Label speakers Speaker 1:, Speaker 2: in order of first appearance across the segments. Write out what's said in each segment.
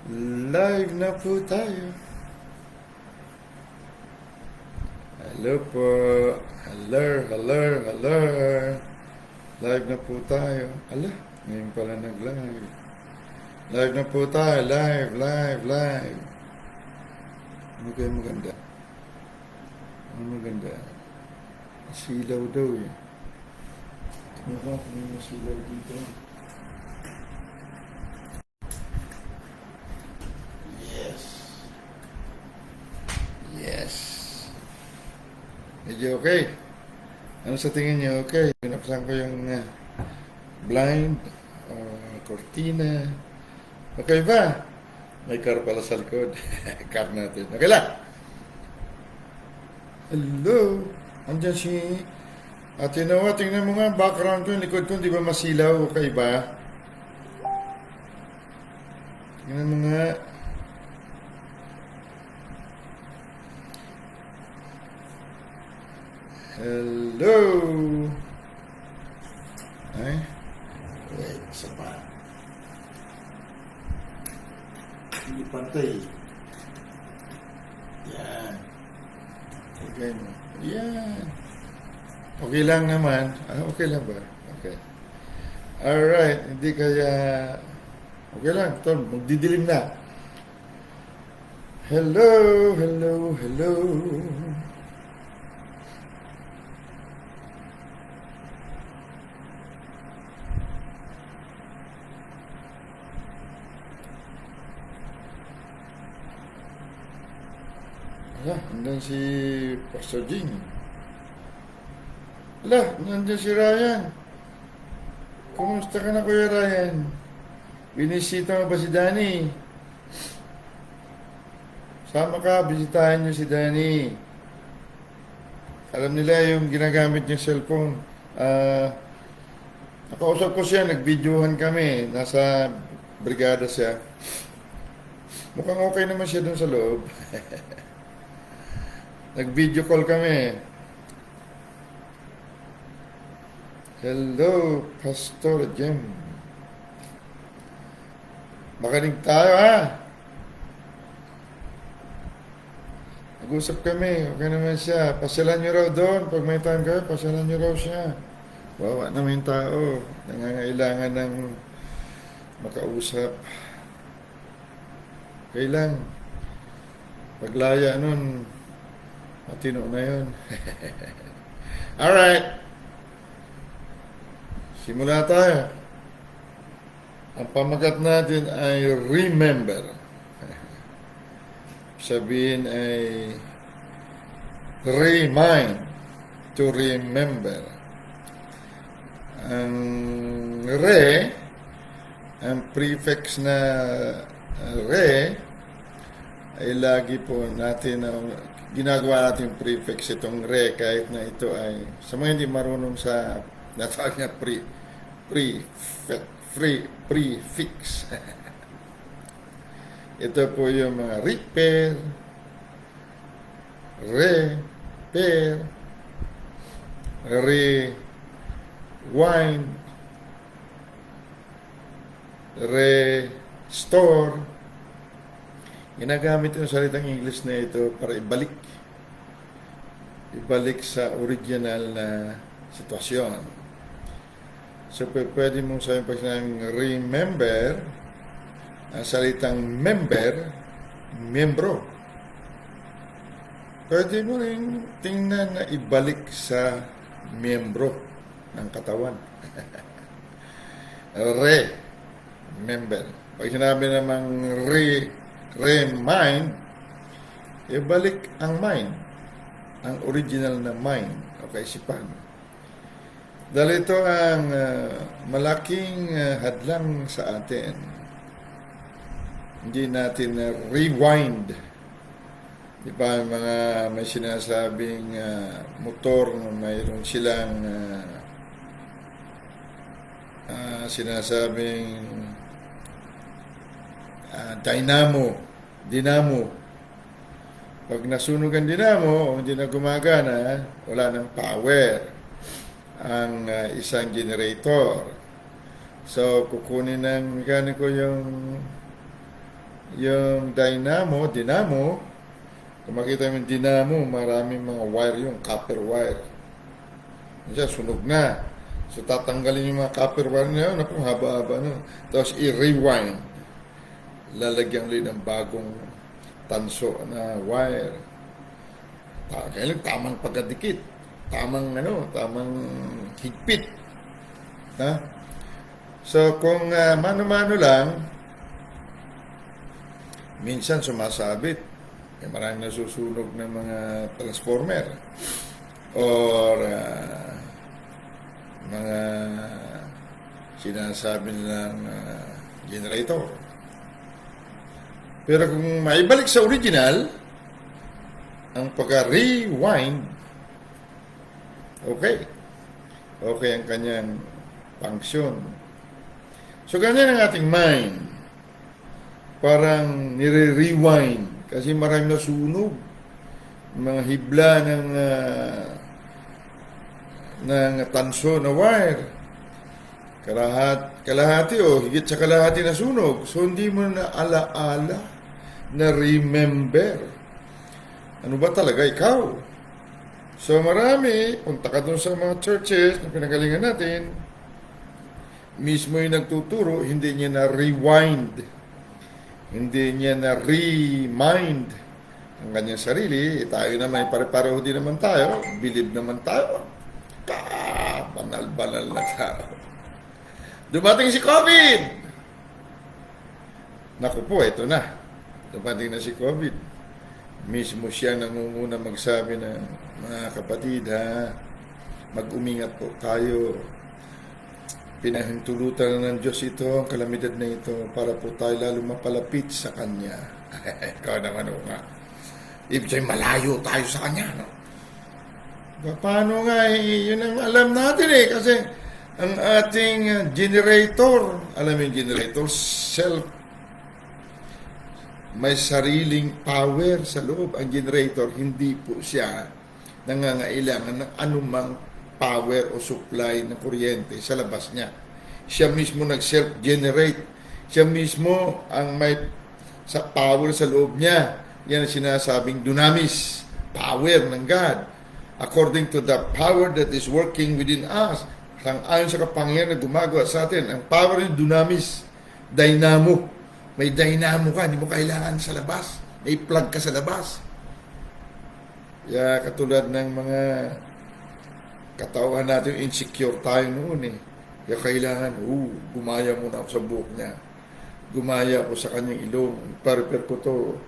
Speaker 1: Live na po tayo. Hello po. Hello, hello, hello. Live na po tayo. Ala, ngayon pala nag-live. Live na po tayo. Live, live, live. Ano kayo maganda? Ano maganda? Silaw daw eh. Ano ba kung may masilaw dito? Yes. Yes. Medyo okay. Ano sa tingin niyo? Okay. Pinaksan ko yung blind, cortina. Okay ba? May car pala sa likod. Car natin. Okay lang. Hello. Andiyan si Ate Noah. Tingnan mo nga background ko, yung likod ko. Di ba masilaw? Okay ba? Tingnan mo nga. Hello. Ay. Wait, isa pa. Hindi pantay. Yan. Okay mo. Yan. Okay lang naman. Okay lang ba? Okay. Alright. Hindi kaya... Okay lang. Ito, magdidilim na. Hello, hello, hello. Ala, nandun si Pastor Jing. Ala, nandun si Ryan. Kumusta ka na, Kuya Ryan? Binisita mo ba si Danny? Sama ka, bisitahin niyo si Danny. Alam nila yung ginagamit niyang cellphone. Nakausap ko siya, nagvideohan kami. Nasa brigada siya. Mukhang okay naman siya dun sa loob. Nag-video call kami. Hello, Pastor Jem. Makinig tayo, ha? Nag-usap kami. Okay naman siya. Pasyalan niyo raw doon. Pag may time kayo, pasyalan niyo raw siya. Wawa naman yung tao. Nangangailangan ng makausap. Okay lang. Paglaya nun, matino na yun. Alright. Simula tayo. Ang pamagat natin ay remember. Sabihin ay remind, to remember. Ang ang prefix na re, ay lagi po natin ginagawa natin prefix itong re kahit na ito ay sa mga hindi marunong sa natawag niya prefix. Ito po yung mga repair, repair, rewind, restore. Ginagamit yung salitang English na ito para ibalik sa original na sitwasyon. So, pwede mong sabihin pag sinabing remember, ang salitang member, miyembro. Pwede mo rin tingnan na ibalik sa miyembro ng katawan. Member. Pag sinabi namang remind, ibalik ang mind, ang original na mind o kaisipan. Dahil ito ang malaking hadlang sa atin. Hindi natin rewind. Di ba mga may sinasabing motor na mayroon silang sinasabing dinamo. Pag nasunog ang dinamo o hindi na gumagana, wala ng power ang isang generator. So, kukunin ng mekaniko yung yung dinamo, kung makita mo yung dinamo, maraming mga wire yung copper wire. Diyan, sunog na. So, tatanggalin yung mga copper wire na yun, napong haba-haba, no? Tapos, i-rewind. Lalagyan ulit ng bagong tanso na wire. Kailan tamang pagkadikit. Tamang higpit. Ha? So, kung mano-mano lang, minsan sumasabit. Maraming nasusunog ng mga transformer. Or mga sinasabi nilang generator. Pero kung maibalik sa original, ang pagka-rewind, okay ang kanyang function. So, ganyan ang ating mind. Parang nire-rewind kasi maraming nasunog. Mga hibla ng tanso na wire. Kalahati o higit sa kalahati na sunog. So, hindi mo na ala-ala, na remember. Ano ba talaga ikaw? So, marami, punta ka dun sa mga churches na pinagalingan natin, mismo yung nagtuturo, hindi niya na rewind. Hindi niya na remind ang kanyang sarili. Tayo naman, pare-pareho din naman tayo. Believe naman tayo. Banal-banal na tao. Dumating si COVID! Naku po, ito na. Dumating na si COVID. Mismo siya nangunguna magsabi na, mga kapatid ha, mag-umingat po tayo. Pinahintulutan na ng Diyos ito, ang kalamidad na ito, para po tayo lalo mapalapit sa Kanya. Ikaw naman o nga. Ibig sabihin, malayo tayo sa Kanya, no? Paano nga, yun ang alam natin kasi ang ating generator, alam mo yung generator, may sariling power sa loob. Ang generator, hindi po siya nangangailangan ng anumang power o supply ng kuryente sa labas niya. Siya mismo nag-self-generate. Siya mismo ang may sa power sa loob niya. Yan ang sinasabing dunamis, power ng God. According to the power that is working within us, ayon sa kapangyarihan na gumagawa sa atin, ang power ng dunamis, dynamo. May dynamo ka, hindi mo kailangan sa labas. May plug ka sa labas. Katulad ng mga katawan natin, insecure tayo noon Kaya kailangan, gumaya muna ako sa buhok niya. Gumaya ako sa kanyang ilong. Prepare ko to.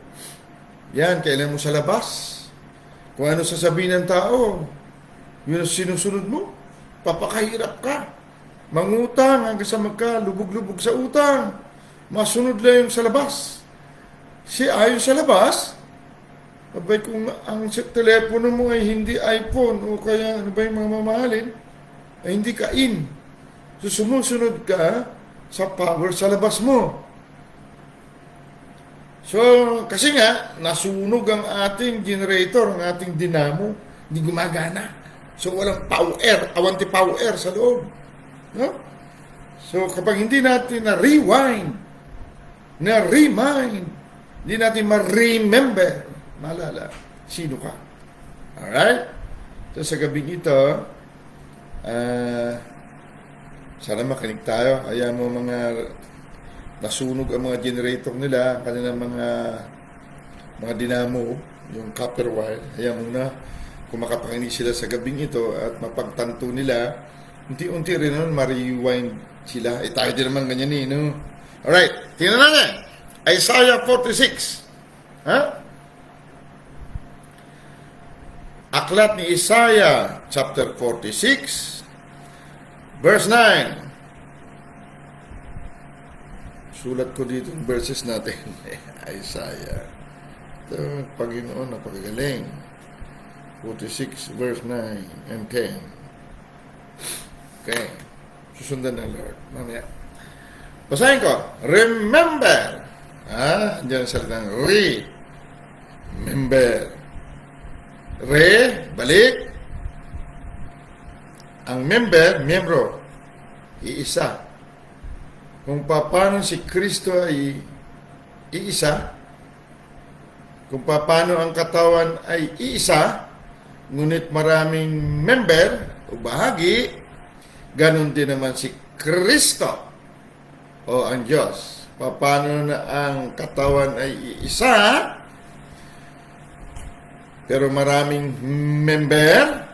Speaker 1: Yan, kailangan mo sa labas. Kung ano sasabihin ng tao, yun ang sinusunod mo. Papakahirap ka. Mangutang hanggang sa lubog-lubog sa utang. Masunod lang yung sa labas. Ayon sa labas, abay kung ang telepono mo ay hindi iPhone o kaya ano ba yung mga mamahalin, ay hindi ka in. So sumusunod ka sa power sa labas mo. So, kasi nga, nasunog ang ating generator, ang ating dinamo, hindi gumagana. So, walang power, awanti-power sa loob. No? So, kapag hindi natin na-rewind, na-remind, hindi natin ma-remember, maalala, sino ka. Alright? So, sa gabing ito, sana makinig tayo. Ayan mo mga nasunog ang mga generator nila, kanilang mga dinamo, yung copper wire. Ayan muna, kung makapakinig sila sa gabing ito at mapagtanto nila, unti-unti rin naman ma-rewind sila. Tayo din naman ganyan no? Alright, tingnan natin. Isaiah 46. Ha? Aklat ni Isaiah, chapter 46, verse 9. Sulat ko dito yung verses natin. Isaiah. Ito, Panginoon, napakagaling. 46, verse 9 and 10. Okay. Susundan ng Lord. Mamaya. Basahin ko. Remember. Diyan sa salitang remember. Balik. Ang miyembro, iisa. Kung paano si Kristo ay iisa, kung paano ang katawan ay iisa, ngunit maraming member o bahagi, ganun din naman si Kristo o ang Diyos. Paano na ang katawan ay iisa, pero maraming member,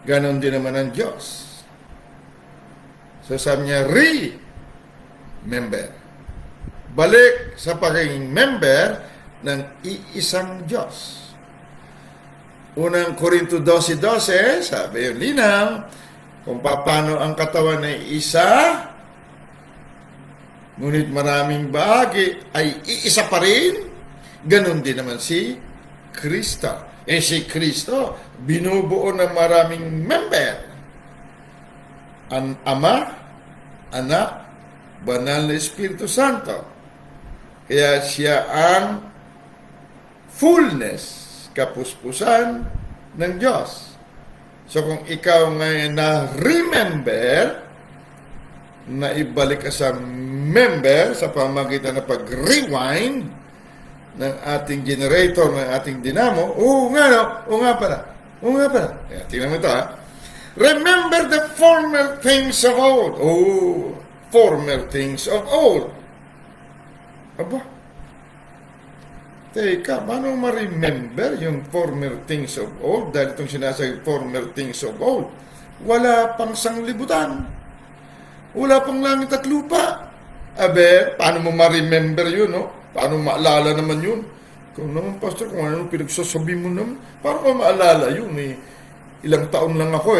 Speaker 1: ganun din naman ang Diyos. So sabi niya, remember. Balik sa pagiging member ng iisang Diyos. Unang Korinto 12:12, sabi yung linaw, kung paano ang katawan ay isa, ngunit maraming bahagi ay iisa pa rin, ganun din naman si Kristo. Si Kristo, binubuo ng maraming member. Ang Ama, Anak, Banal na Espiritu Santo. Kaya siya ang fullness, kapuspusan ng Diyos. So kung ikaw ngayon na-remember, na ibalik ka sa member sa pamagitan ng pag-rewind ng ating generator, ng ating dynamo, oo nga pala. Kaya tingnan mo ito ha. Remember the former things of old. Oh, former things of old. Aba, teka, paano ma-remember yung former things of old? Dahil itong sinasabi former things of old, wala pang sanglibutan. Wala pang langit at lupa. Abe, paano mo ma-remember yun, no? Paano maalala naman yun? Kung naman, Pastor, kung ano pinagsasabi mo naman, paano ko maalala yun? Ilang taon lang ako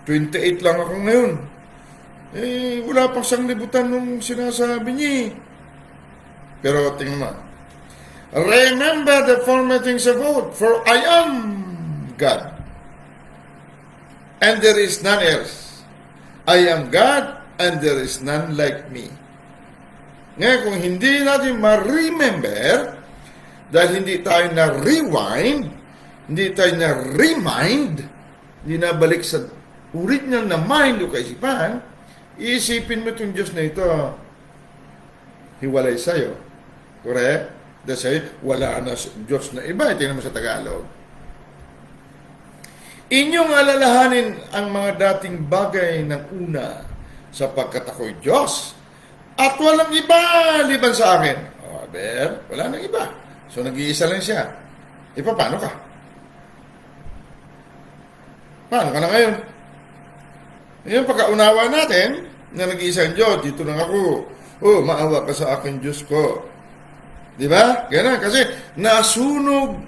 Speaker 1: 28 lang ako ngayon. Wala pang sanglibutan nung sinasabi niya. Pero tingnan mo. Remember the former things of old, for I am God, and there is none else. I am God, and there is none like me. Ngayon, kung hindi natin ma-remember, dahil hindi tayo na-rewind, hindi tayo na-remind, hindi na balik sa original na mind o kaisipan, iisipin mo itong Diyos na ito, hiwalay sa'yo. Correct? Dahil wala na Diyos na iba. Tingnan mo sa Tagalog. Inyong alalahanin ang mga dating bagay ng una sapagkat ako'y Diyos at walang iba liban sa akin. Wala nang iba. So nag-iisa lang siya. Paano ka? Paano ka na ngayon? Yung pagkaunawa natin na nag-iisang Diyos, dito lang ako. Maawa ka sa akin, Diyos ko. Di ba? Ganun. Kasi nasunog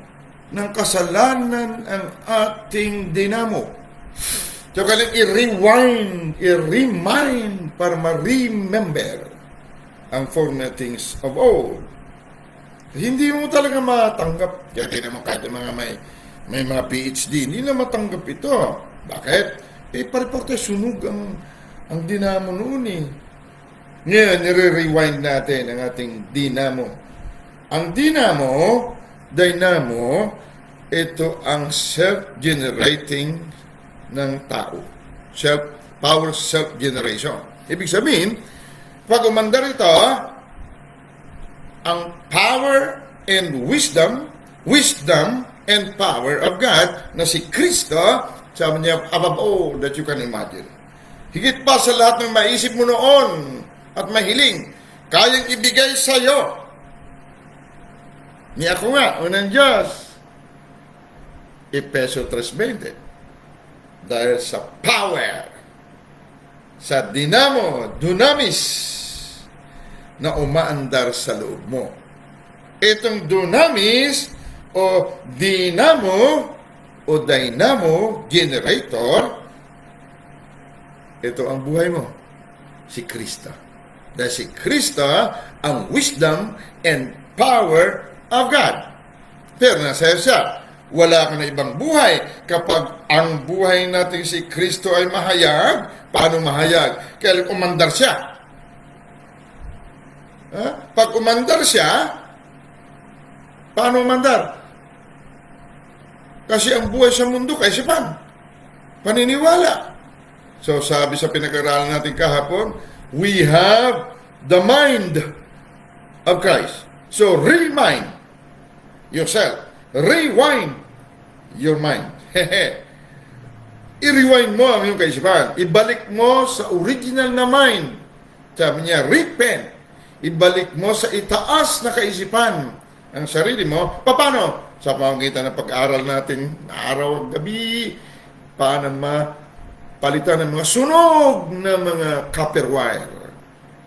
Speaker 1: ng kasalanan ang ating dinamo. So, kailangan i-rewind, i-remind para ma-remember ang former things of old. Hindi mo talaga matanggap. Kaya naman kahit mga may mga PhD, hindi na matanggap ito. Bakit? Pare-parte sunog ang dinamo noon Ngayon, nire-rewind natin ang ating dinamo. Ang dynamo, ito ang self-generating ng tao. Power self-generation. Ibig sabihin, pag umandar ito, ang power and wisdom and power of God na si Kristo, sabi niya, above all that you can imagine. Higit pa sa lahat ng maisip mo noon at mahiling, kayang ibigay sa iyo. Ni ako nga, unang Diyos. Efeso 3:20. Dahil sa power, sa dinamo, dunamis, na umaandar sa loob mo. Itong dunamis, o dinamo, o dynamo generator, ito ang buhay mo. Si Kristo. Dahil si Kristo, ang wisdom and power of God. Pero nasa siya, wala ka na ibang buhay. Kapag ang buhay natin si Kristo ay mahayag, paano mahayag? Kaya umandar siya. Pag umandar siya, paano umandar? Kasi ang buhay sa mundo, kaisipan, paniniwala. So sabi sa pinag-aralan natin kahapon, we have the mind of Christ. So, remind yourself. Rewind your mind. I-rewind mo ang iyong kaisipan. Ibalik mo sa original na mind. Sabi niya, repent. Ibalik mo sa itaas na kaisipan ang sarili mo. Paano? Sa pamamagitan ng pag-aaral natin, araw at gabi, paano palitan ng mga sunog na mga copper wire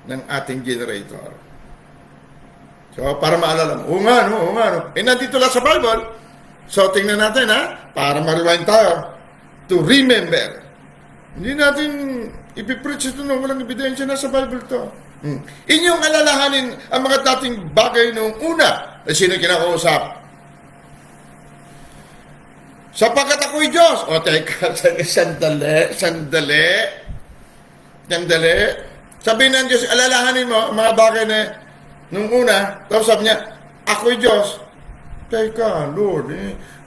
Speaker 1: ng ating generator. So, para maalala mo, oo nga, no. Nandito lang sa Bible. So, tingnan natin, para ma-rewind tayo. To remember. Hindi natin ipipreach ito nung walang ebidensya na sa Bible to. Inyong alalahanin ang mga dating bagay nung una na sino kinakausap. Sapagkat ako'y Diyos. O, teka, sandali. Sabihin ng Diyos, alalahanin mo ang mga bagay na nung una, tapos sabi niya, ako'y Diyos. Teka, Lord,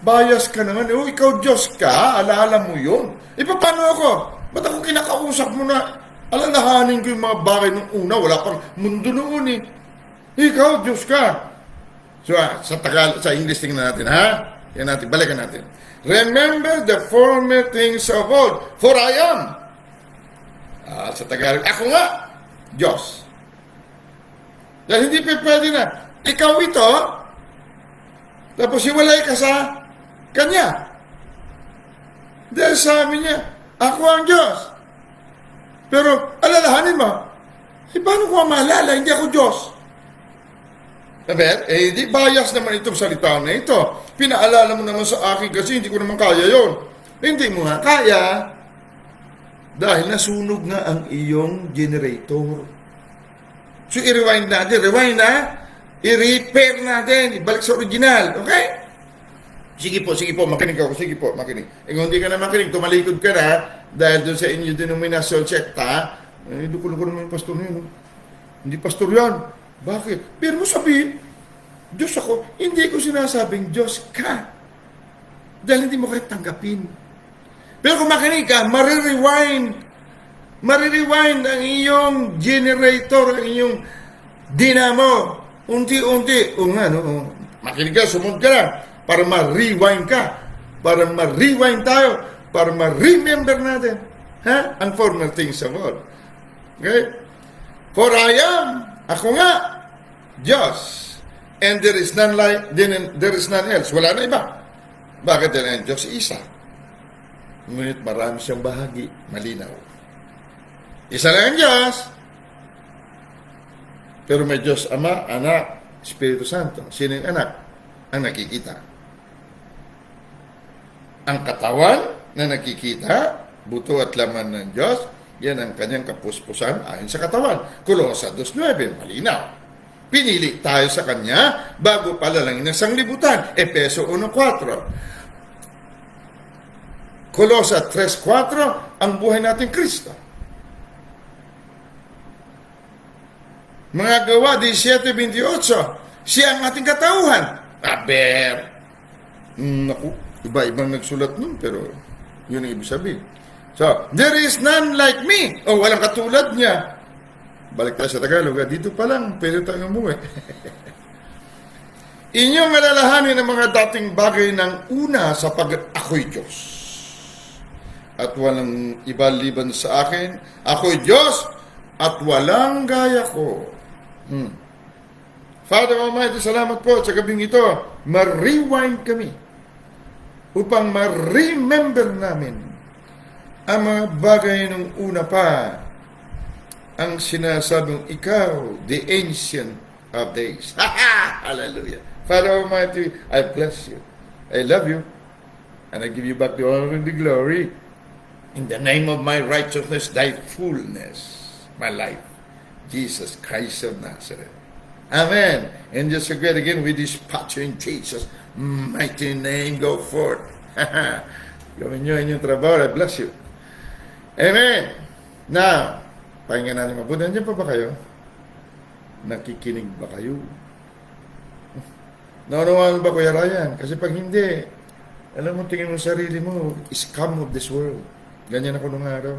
Speaker 1: bias ka naman. Ikaw Diyos ka, alaala mo yun. Paano ako? Ba't ako kinakausap mo na alalahanin ko yung mga bagay nung una? Wala pang mundo noon Ikaw Diyos ka. So, sa English tingnan natin, Yan natin, balikan natin. Remember the former things of old, for I am. Sa Tagalog, ako nga, Diyos. Dahil hindi pwede na, ikaw ito, tapos hiwalay ka sa Kanya. Dahil sabi niya, ako ang Diyos. Pero, alalahanin mo, paano ko maalala, hindi ako Diyos? Di bias naman itong salita na ito. Pinaalala mo naman sa akin kasi hindi ko naman kaya yon. Hindi mo nga kaya dahil nasunog nga ang iyong generator. So, i-rewind natin. I-repair natin. Ibalik sa original. Okay? Sige po, makinig ako. Sige po, makinig. Kung hindi ka na makinig, tumalikod ka na dahil doon sa inyo denominasyon sekta, duko-duko naman yung pastor niyo. Hindi pastor yan. Bakit? Pero mo sabihin, Diyos ako, hindi ko sinasabing Diyos ka. Dahil hindi mo kahit tanggapin. Pero kung makinig ka, marirewind ang iyong generator, ang iyong dinamo. Unti-unti. Makinig ka, sumunod ka lang. Para ma-rewind ka. Para ma-rewind tayo. Para ma-remember natin. Ang former things of God. Okay? For I am, ako nga, Diyos. And there is none else. Wala na iba. Bakit din ang Diyos isa? Ngunit marami siyang bahagi. Malinaw. Isa lang ang Diyos. Pero may Diyos Ama, Anak, Espiritu Santo. Sino yung anak? Ang nakikita. Ang katawan na nakikita, buto at laman ng Diyos, yan ang kanyang kapuspusan ayon sa katawan. Kolosa 2.9, malinaw. Pinili tayo sa Kanya bago palalangin ng sanglibutan. Efeso 1.4. Kolosa 3.4, ang buhay natin Kristo. Mga Gawa 17.28, siya ang ating katauhan. Iba-ibang nagsulat nun, pero yun ang ibig sabihin. So, there is none like me. Walang katulad niya. Balik tayo sa Tagalog. Dito pa lang, pwede tayong umuwi. Inyong alalahanin ang mga dating bagay ng una sa ako'y Diyos. At walang iba liban sa akin. Ako'y Diyos at walang gaya ko. Father Almighty, salamat po sa gabing ito. Ma-rewind kami upang ma-remember namin ang mga bagay nung una pa, ang sinasabing ikaw, the ancient of days. Hallelujah. Father Almighty, I bless you. I love you. And I give you back the honor and the glory. In the name of my righteousness, thy fullness, my life. Jesus Christ of Nazareth. Amen. And just agree again with this patch in Jesus' mighty name. Go forth. Gawin nyo inyong trabaho. I bless you. Amen. Now, pakinggan natin mabuti. Nandiyan pa ba kayo? Nakikinig ba kayo? Naunawaan ba, Kuya Ryan? Kasi pag hindi, alam mo, tingin mo sa sarili mo, scum of this world. Ganyan ako nung araw.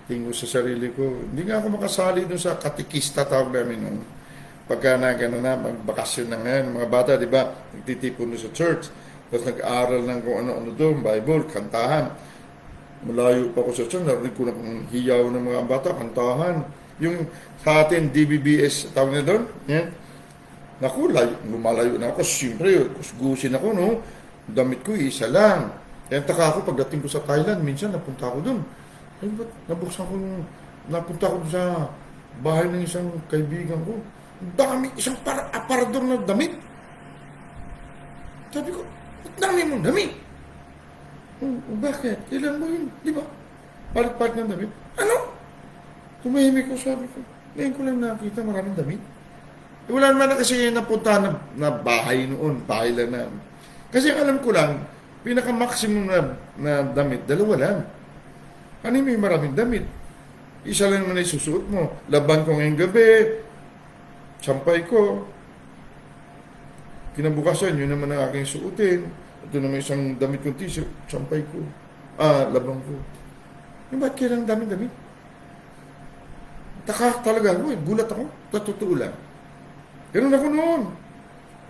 Speaker 1: Tingin ko sa sarili ko. Hindi nga ako makasali dun sa katikista tawag namin nung pagka na gano'n na, magbakasyon na ngayon, mga bata, di ba, nagtitipon doon sa church, tapos nag-aaral ng kung ano-ano doon, Bible, kantahan. Malayo pa ako sa church, narinig ko na kung hiyaw ng mga bata, kantahan. Yung sa atin, DBBS, tawag na doon, yan. Naku, lumalayo na ako, siyempre, kusgusin ako, no? Damit ko, isa lang. Kaya taka ako, pagdating ko sa Thailand, minsan napunta ako doon. Ay, ba't nabuksan ko, napunta ako sa bahay ng isang kaibigan ko. Dami, isang aparador na damit. Sabi ko, ba't dami mong damit? Bakit? Kailan mo yun? Di ba? Palit-palit ng damit. Ano? Tumahimik ko, sabi ko. Ngayon ko lang nakita maraming damit. Wala naman na kasi napunta na bahay noon. Bahay lang na. Kasi alam ko lang, pinaka-maximum na damit, dalawa lang. Ano may maraming damit? Isa lang naman ay susuot mo. Laban ko ngayong gabi, sampay ko. Kinabukasan, yun naman ang aking suotin. Ito naman isang damit kong t-shirt, sampay ko. Laban ko. Yung ba't kailang daming damit? Taka talaga ako, gulat ako. Totoo lang. Ganun ako noon.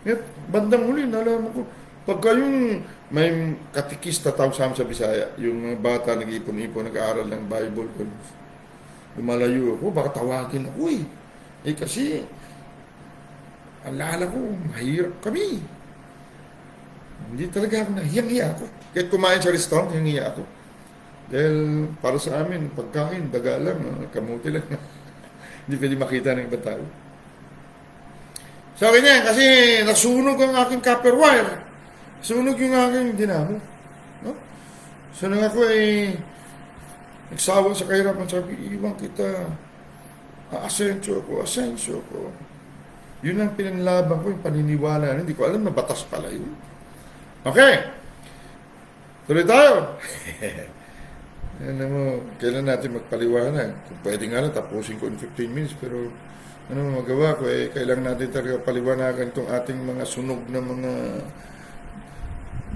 Speaker 1: At bandang huli, nalaman ko. Pagka yung may katikista tawag sa amin sa Bisaya, yung mga bata nag-ipon-ipon, nag-aaral ng Bible, lumalayo ako, baka tawagin ako eh. Eh kasi, alala ko, mahirap kami. Hindi talaga ako hiyang-hiya ako. Kahit kumain sa restaurant, hiyang-hiya ako. Dahil para sa amin, pagkain, daga lang, kamuti lang. Hindi pwede makita ng ibang tao. So, ganyan, kasi nasunog ang aking copper wire. Sunog yung aking dinamo. No? So, nung ako ay nagsawa sa kahirapan, sabi, iwan kita. Asensyo ko. Yun ang pinanlaban ko, yung paniniwala. Hindi ko alam na batas pala yun. Okay. Tuloy tayo. Ano mo, kailan natin magpaliwanag? Kung pwede nga na, tapusin ko in 15 minutes, pero ano mo magawa ko, kailangan natin talaga paliwanagan itong ating mga sunog na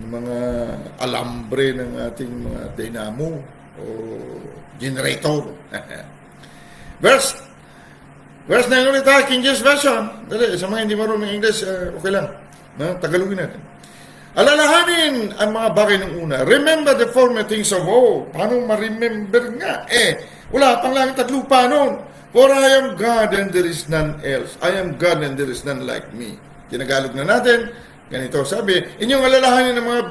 Speaker 1: mga alambre ng ating mga dynamo o generator. Verse 9 ulit tayo, King James Version. Dali, sa mga hindi marunong English, okay lang. Tagalogin natin. Alalahanin ang mga bagay ng una. Remember the former things of old. Paano ma-remember nga? Wala pang langit at lupa noon. For I am God and there is none else. I am God and there is none like me. Tinagalog na natin. Ganito sabi, inyong alalahanin ang mga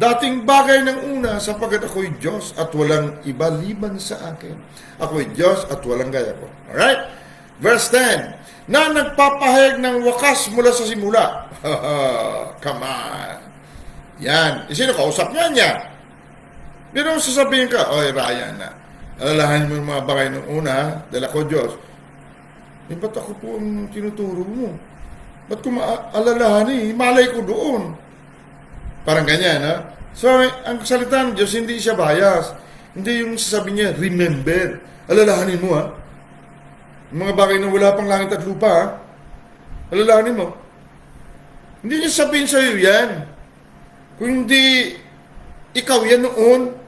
Speaker 1: dating bagay ng una sapagkat ako'y Diyos at walang iba liban sa akin. Ako'y Diyos at walang gaya ko. Alright? Verse 10. Na nagpapahayag ng wakas mula sa simula. Come on. Yan. Sino kausap niya? Pero sasabihin ka, oy Ryan na. Alalahanin mo yung mga bagay ng una dahil ako Diyos. Ba't ako po ang tinuturo mo? Ba't ko maalalahanin? Malay ko doon. Parang ganyan, ha? So, ang salita ng Diyos, hindi siya bias. Hindi yung sasabihin niya, remember. Alalahanin mo, ha? Yung mga bagay na wala pang langit at lupa, ha? Alalahanin mo. Hindi niya sabihin sa'yo yan. Kung hindi ikaw yan noon.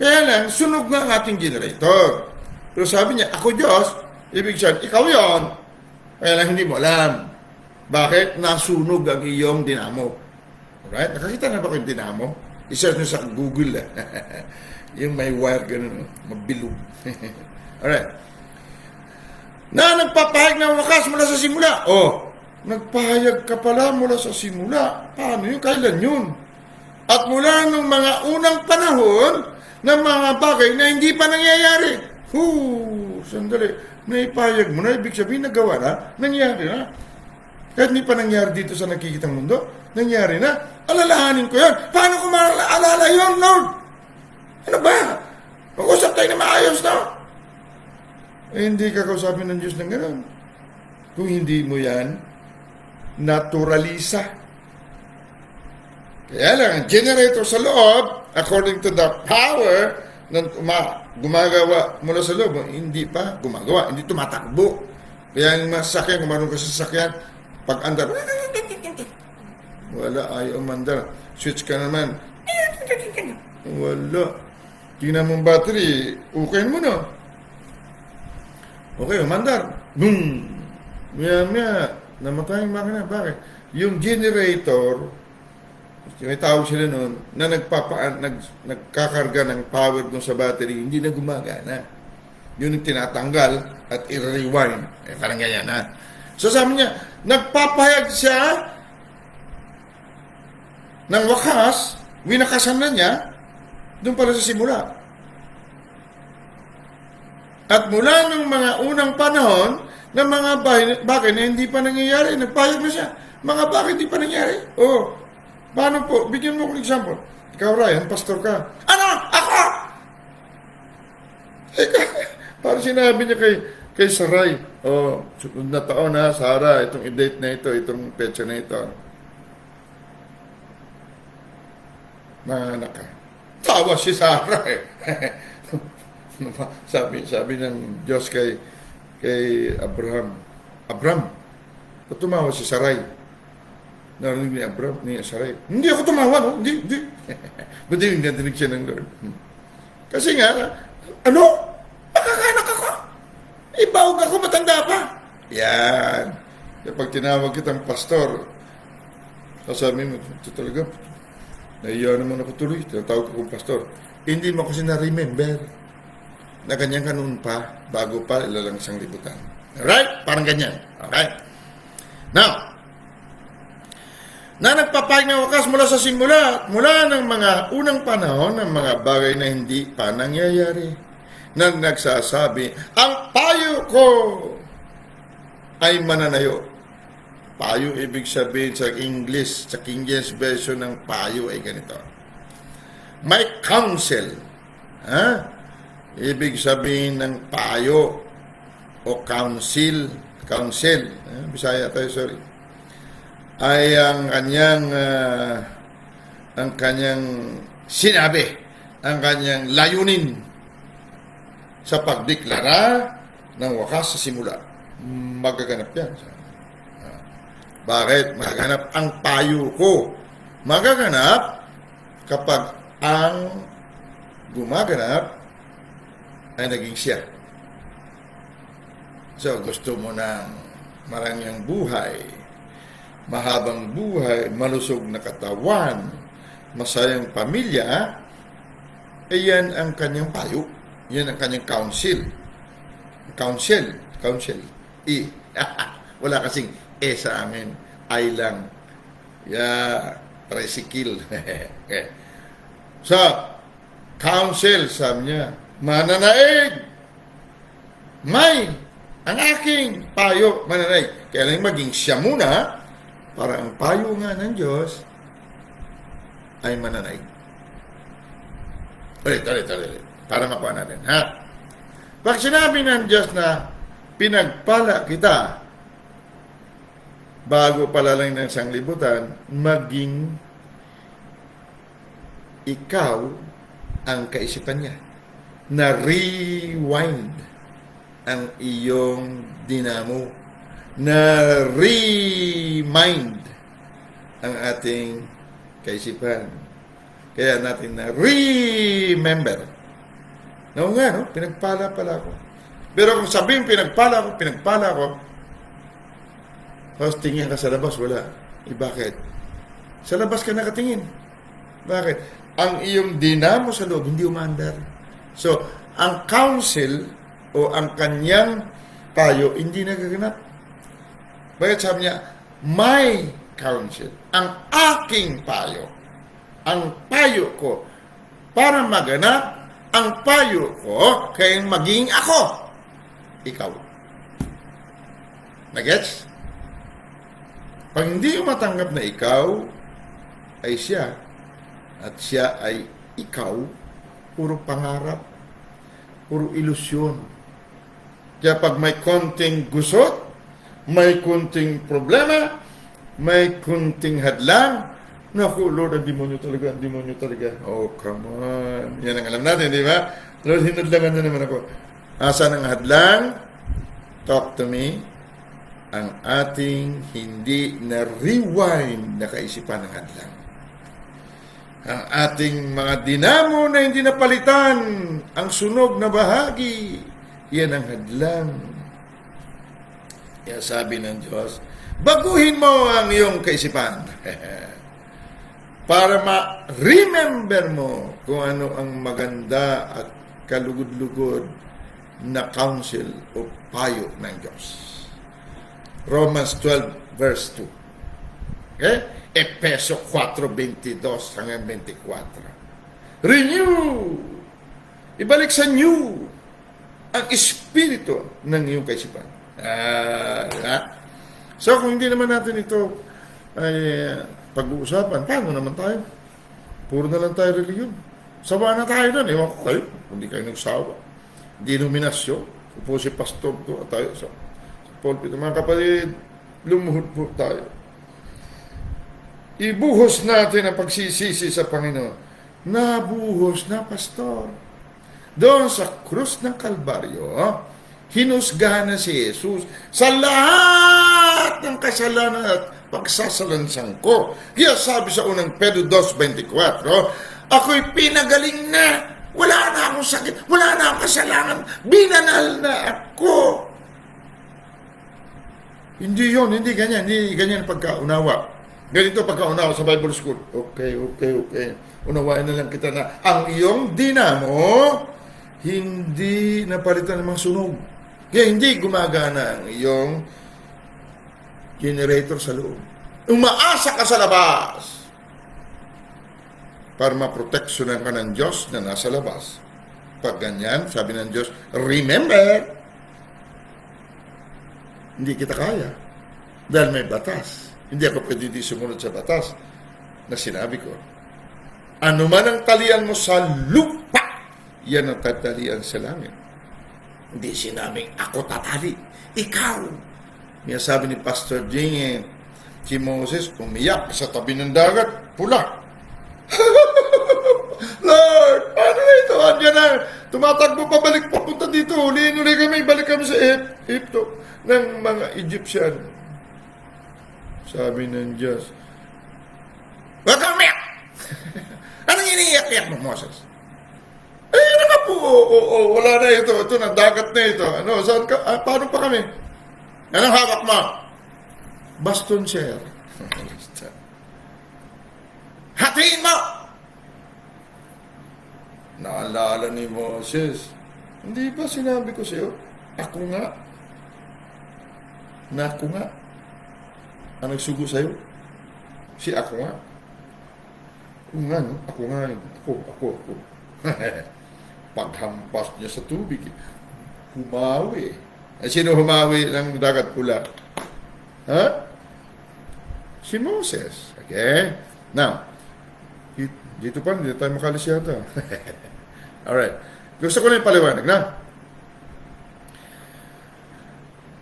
Speaker 1: Kaya lang, sunog na ang ating generator. Pero sabi niya, ako Diyos, ibig sabihin, ikaw yon. Kaya lang hindi mo alam. Bakit? Nasunog ang iyong dinamo. Alright? Nakakita na ba ko yung dinamo? I-search nyo sa Google. Yung may wire ganun, mabilog. Alright. Na nagpapahayag ng wakas mula sa simula. Nagpahayag ka pala mula sa simula. Paano yun? Kailan yun? At mula nung mga unang panahon ng mga bagay na hindi pa nangyayari. Sandali. Naipahayag mo na, ibig sabihin nagawa na, nangyari na. Kahit hindi pa nangyari dito sa nakikitang mundo, nangyari na. Alalahanin ko yan. Paano ko maalala yun, Lord? Ano ba? Mag-usap tayo na maayos na. Hindi ka kausapin ng Diyos ng gano'n. Kung hindi mo yan, naturalisa. Kaya lang, ang generator sa loob, according to the power na gumagawa mula sa loob, hindi pa gumagawa, hindi tumatakbo. Kaya yung mga sasakyan, kung marunong ka sa sasakyan, pag andar, wala, ayaw mandar. Switch ka naman. Wala. Tingnan mong battery, ukayin mo na. Okay, umandar. Boom. Maya, namatay yung makina. Bakit? Yung generator, may tawag sila noon, na nagkakarga ng power dun sa battery, hindi na gumagana. Yun yung tinatanggal at i-rewind. Parang ganyan, ha? So sabi niya, nagpapahayag siya ng wakas, winakasan na niya, doon pala sa simula. At mula ng mga unang panahon, ng mga bagay na hindi pa nangyayari, nagpahayag na siya. Mga bagay hindi pa nangyayari. Oh, paano po? Bigyan mo ko ng example. Ikaw, Ryan, pastor ka. Ano? Ako! Parang sinabi niya kay Sarai, oh, sunod na taon na, Sarah, itong date na ito, itong petsa na ito. Manganak ka. Tawa si Sarah eh. sabi ng Diyos kay Abraham, ba't tumawa si Sarai? Narinig ni Abraham, ni Sarai, hindi ako tumawa, no? Hindi. Buti yung nadinig siya ng Lord. Kasi nga, ano? Makakanak ako. Ibawag ako, matanda pa. Yan. Kapag tinawag kitang pastor, sasabi mo, ito talaga, naiya naman ako tuloy, tinatawag akong pastor. Hindi mo kasi na-remember na ganyan ka noon pa, bago pa ilalang isang libutan. Alright? Parang ganyan. Alright? Now, na nagpapahayag ng wakas mula sa simula, mula ng mga unang panahon ng mga bagay na hindi pa nangyayari, na nagsasabi, ang payo ko ay mananayo. Payo, ibig sabihin sa English, sa King James Version ng payo ay ganito. May counsel. Ha? Ibig sabihin ng payo o counsel. Bisaya tayo, sorry. Ay ang kanyang sinabi, ang kanyang layunin sa pagdeklara ng wakas sa simula. Magaganap yan. Bakit? Magaganap ang payo ko. Magaganap kapag ang gumaganap ay naging siya. So, gusto mo ng marangyang buhay, mahabang buhay, malusog na katawan, masayang pamilya, yan ang kanyang payo. Yan ang kanyang counsel. Counsel. Wala kasing sa amin. I lang. Tricycle. Okay. So, counsel, sabi niya, mananaig. Ang aking payo, mananaig. Kaya lang maging siya muna, para ang payo nga ng Diyos ay mananaig. Ulit. Para makuha natin, ha? Pag sinabi ng Diyos na pinagpala kita bago palalang ng sanglibutan, maging ikaw ang kaisipan niya. Na-rewind ang iyong dinamo. Na-remind ang ating kaisipan. Kaya natin na-remember. No nga, no? Pinagpala pala ako. Pero kung sabihin pinagpala ako, tapos tingin ka sa labas, wala. Bakit? Sa labas ka nakatingin. Bakit? Ang iyong dinamo sa loob, hindi umandar. So, ang counsel o ang kanyang payo, hindi nagaganap. Bakit sabi niya, my counsel, ang aking payo, ang payo ko, para maganap, ang payo ko, kaya maging ako. Ikaw. Nagets? Pag hindi mo matanggap na ikaw ay siya at siya ay ikaw, puro pangarap, puro ilusyon. Kaya pag may konting gusot, may konting problema, may konting hadlang, naku, Lord, ang demonyo talaga. Oh, come on. Yan ang alam natin, di ba? Lord, hinadlangan na naman ako. Asan ang hadlang? Talk to me. Ang ating hindi na-rewind na kaisipan ng hadlang. Ang ating mga dinamo na hindi napalitan, ang sunog na bahagi, yan ang hadlang. Kaya sabi ng Diyos, baguhin mo ang iyong kaisipan. Para ma-remember mo kung ano ang maganda at kalugod-lugod na counsel o payo ng Diyos. Romans 12 verse 2. Okay? Efeso 4:22 hanggang 24. Renew! Ibalik sa new ang espiritu ng iyong kaisipan. So, kung hindi naman natin ito ay pag-uusapan, paano naman tayo? Puro na lang tayo religion. Sawa na tayo doon. Ewan ko kayo, hindi kayo nagsawa. Denominasyon. Upo si pastor to at tayo sa pulpito. Mga kapatid, lumuhod po tayo. Ibuhos natin ang pagsisisi sa Panginoon. Nabuhos na, pastor. Doon sa krus ng Kalbaryo, hinusgahan na si Jesus sa lahat ng kasalanan at pagsasalansang ko. Kaya sabi sa unang Pedro 2:24, ako'y pinagaling na. Wala na akong sakit. Wala na akong kasalanan. Binanal na ako. Hindi yun. Hindi ganyan. Hindi ganyan pagkaunawa. Ganito pagkaunawa sa Bible School. Okay. Unawain na lang kita na ang iyong dinamo hindi napalitan ng mga sunog. Kaya hindi gumagana ang iyong generator sa loob. Umaasa ka sa labas para maproteksyonan ka ng Diyos na nasa labas. Pag ganyan, sabi ng Diyos, remember, hindi kita kaya. Dahil may batas. Hindi ako pwede di sumunod sa batas na sinabi ko. Ano man ang talian mo sa lupa, yan ang tatalian sa langit. Hindi sinabing ako tatali. Ikaw. May sabi ni Pastor Jing, si Moses umiyak sa tabi ng dagat, pula. Lord, ano ito? Andiyan na. Tumatakbo pabalik papunta dito. Huliin kami. Balik kami sa Egypto ng mga Egyptian. Sabi ng Diyos, huwag kang umiyak. Anong iniiyak-iyak mo, Moses? Eh, na po. Wala na ito. Ito na, dagat na ito. Ano, saan ka? Paano pa kami? Anong hawak mo? Baston, sir. Hatiin mo! Naalala ni Moses, hindi ba sinabi ko sa iyo, ako nga. Na ako nga. Ang nagsugo sa iyo? Si ako nga. Oo nga, no? Ako nga. Ako. Paghampas niya sa tubig, humawi. Ay, sino humawi ng dagat pula? Ha? Si Moses. Okay? Now, dito pa, hindi tayo makalis yata. Alright. Gusto ko na yung paliwanag na.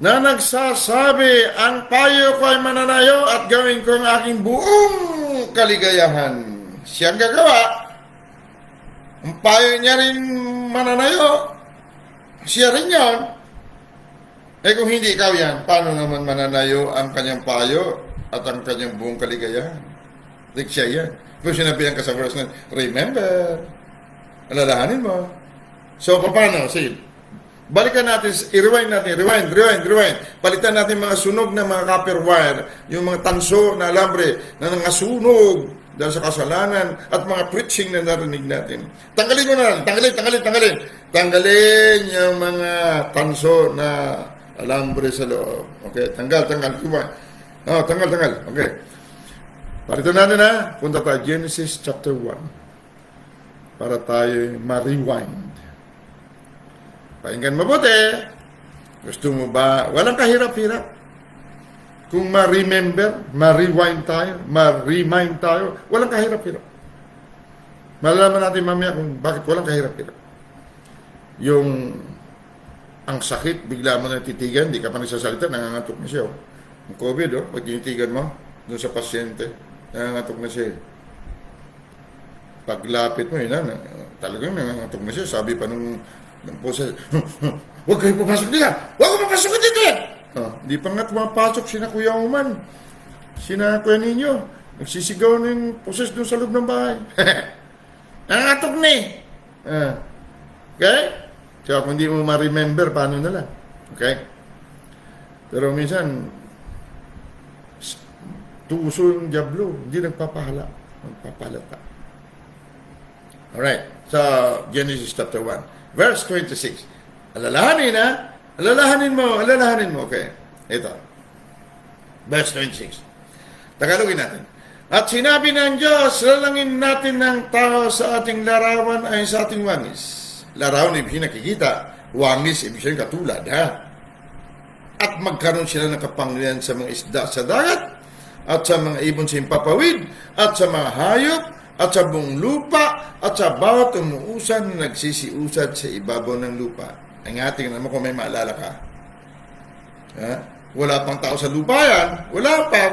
Speaker 1: Na nagsasabi, ang payo ko ay mananayo at gawin ko ang aking buong kaligayahan. Siyang gagawa. Ang payo niya rin mananayo. Siya rin yan. Eh kung hindi ikaw yan, paano naman mananayo ang kanyang payo at ang kanyang buong kaligayahan? Like siya yan. Kung sinabihan ka sa verse na, remember, alalahanin mo. So, paano? Sige, balikan natin, i-rewind natin, rewind. Palitan natin mga sunog na mga copper wire, yung mga tanso na alambre na nangasunog dahil sa kasalanan at mga preaching na narinig natin. Tanggalin mo na, tanggalin. Tanggalin yung mga tanso na alambre sa loob. Okay, tanggal. Oh, tanggal. Okay. Parito natin na, punta tayo Genesis chapter 1 para tayo ma-rewind. Pakinggan mabuti. Gusto mo ba? Walang kahirap-hirap. Kung ma-remember, ma-rewind tayo, ma-remind tayo, walang kahirap-hirap. Malalaman natin mamaya kung bakit walang kahirap-hirap. Yung ang sakit, bigla mo na titigan, di ka pa nagsasalita, nangangatok na siya. Ang COVID, pag tinitigan mo, doon sa pasyente, nangangatok na siya. Paglapit mo, talagang nangangatok na siya. Sabi pa nung pusa, huwag kayo papasok dito! Huwag kayo papasok dito! Di pa nga tumapasok sina Kuya Uman, sina Kuya Ninyo. Nagsisigaw ng puses doon sa loob ng bahay. Nangangatok na Okay? So, kung hindi mo ma-remember, paano na lang? Okay? Pero minsan, tuso yung diablo, hindi magpapalata. Alright, so Genesis chapter 1, verse 26. Alalahanin mo, okay. Ito, verse 26. Tagalogin natin. At sinabi ng Diyos, lalangin natin ng tao sa ating larawan ay sa ating wangis. Larawan, ibig sabihin nakikita. Wangis, ibig sabihin katulad, ha? At magkaroon sila ng kapangyarihan sa mga isda sa dagat, at sa mga ibon sa impapawid, at sa mga hayop, at sa buong lupa, at sa bawat umuusan na nagsisiusad sa ibabaw ng lupa. Ang ating naman kung may maalala ka. Ha? Wala pang tao sa lupa yan. Wala pa.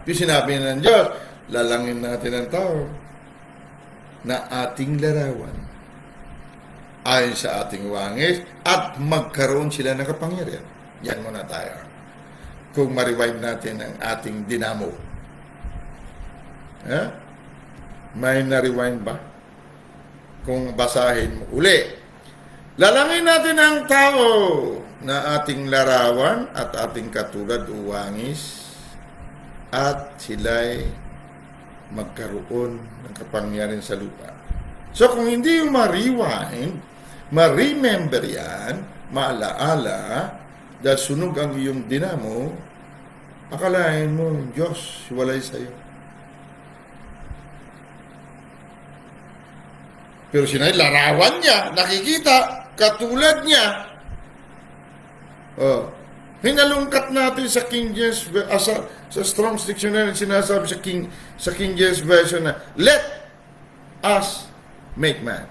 Speaker 1: Yung sinabi ng Diyos, lalangin natin ang tao na ating larawan ayon sa ating wangis at magkaroon sila ng kapangyarihan. Yan muna tayo. Kung ma-rewind natin ang ating dinamo. Ha? May na-rewind ba? Kung basahin mo uli. Lalangin natin ang tao na ating larawan at ating katulad o wangis at sila'y magkaroon ng kapangyarihan sa lupa. So kung hindi yung ma-rewind, ma-remember yan, maalaala, dahil sunog ang iyong dinamo, akalain mo, Diyos, walay sa'yo. Pero sinay, larawan niya, nakikita, katulad niya. Hinalungkat natin sa King James, sa Strong's Dictionary, sinasabi sa King James Version na, let us make man.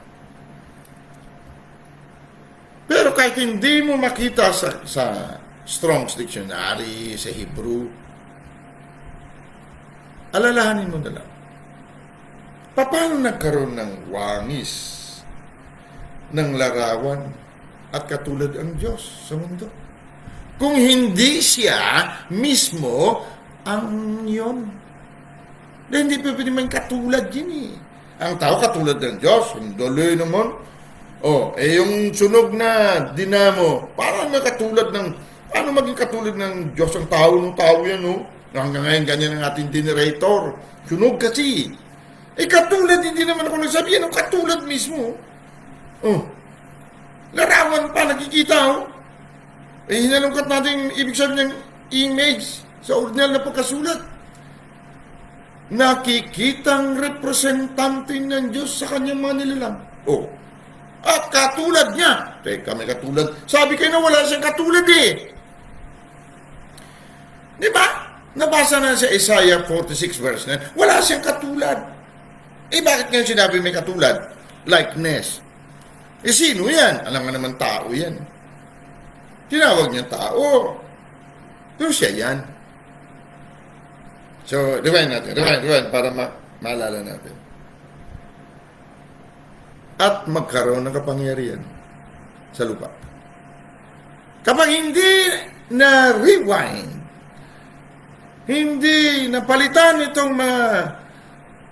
Speaker 1: Pero kahit hindi mo makita sa Strong's Dictionary, sa Hebrew, alalahanin mo na lang. Paano nagkaroon ng wangis, ng larawan, at katulad ang Diyos sa mundo? Kung hindi siya mismo ang yun. Dahil hindi pa pwede man katulad yun eh. Ang tao katulad ng Diyos, hindi naman. Yung sunog na dinamo, parang katulad ng, paano maging katulad ng Diyos ang tao ng tao yan, no? Hanggang ngayon, ganyan ang ating generator. Sunog kasi. Katulad, hindi naman ako nagsabi, yan ang katulad mismo. Larawan pa, nakikita, hinalungkat natin yung ibig sabihin ng image sa original na pagkasulat. Nakikitang representante ng Diyos sa kanyang mga nilalang. At katulad niya. Teka, may katulad. Sabi kayo na wala siyang katulad eh. Di ba? Nabasa na sa Isaiah 46 verse 9. Wala siyang katulad. Bakit ngayon sinabi may katulad? Likeness. Sino yan? Alam nga naman tao yan. Tinawag niya tao. Pero siya yan. So, rewind natin. Rewind para maalala natin. At magkaroon ng kapangyarihan sa lupa. Kapag hindi na rewind, hindi napalitan itong mga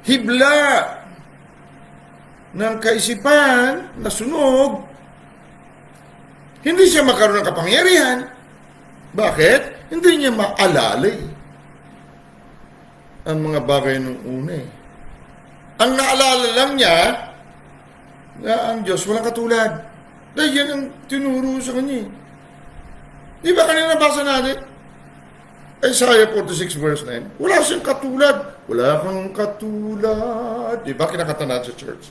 Speaker 1: hibla ng kaisipan na sunog, hindi siya magkaroon ng kapangyarihan. Bakit? Hindi niya maalala ang mga bagay nung una eh. Ang naalala lang niya na ang Diyos walang katulad. Dahil yan ang tinuro sa kanya eh. Di ba kanina nabasa natin? Isaiah 46 verse 9. Wala siyang katulad. Wala kang katulad. Di ba kinakanta natin sa church?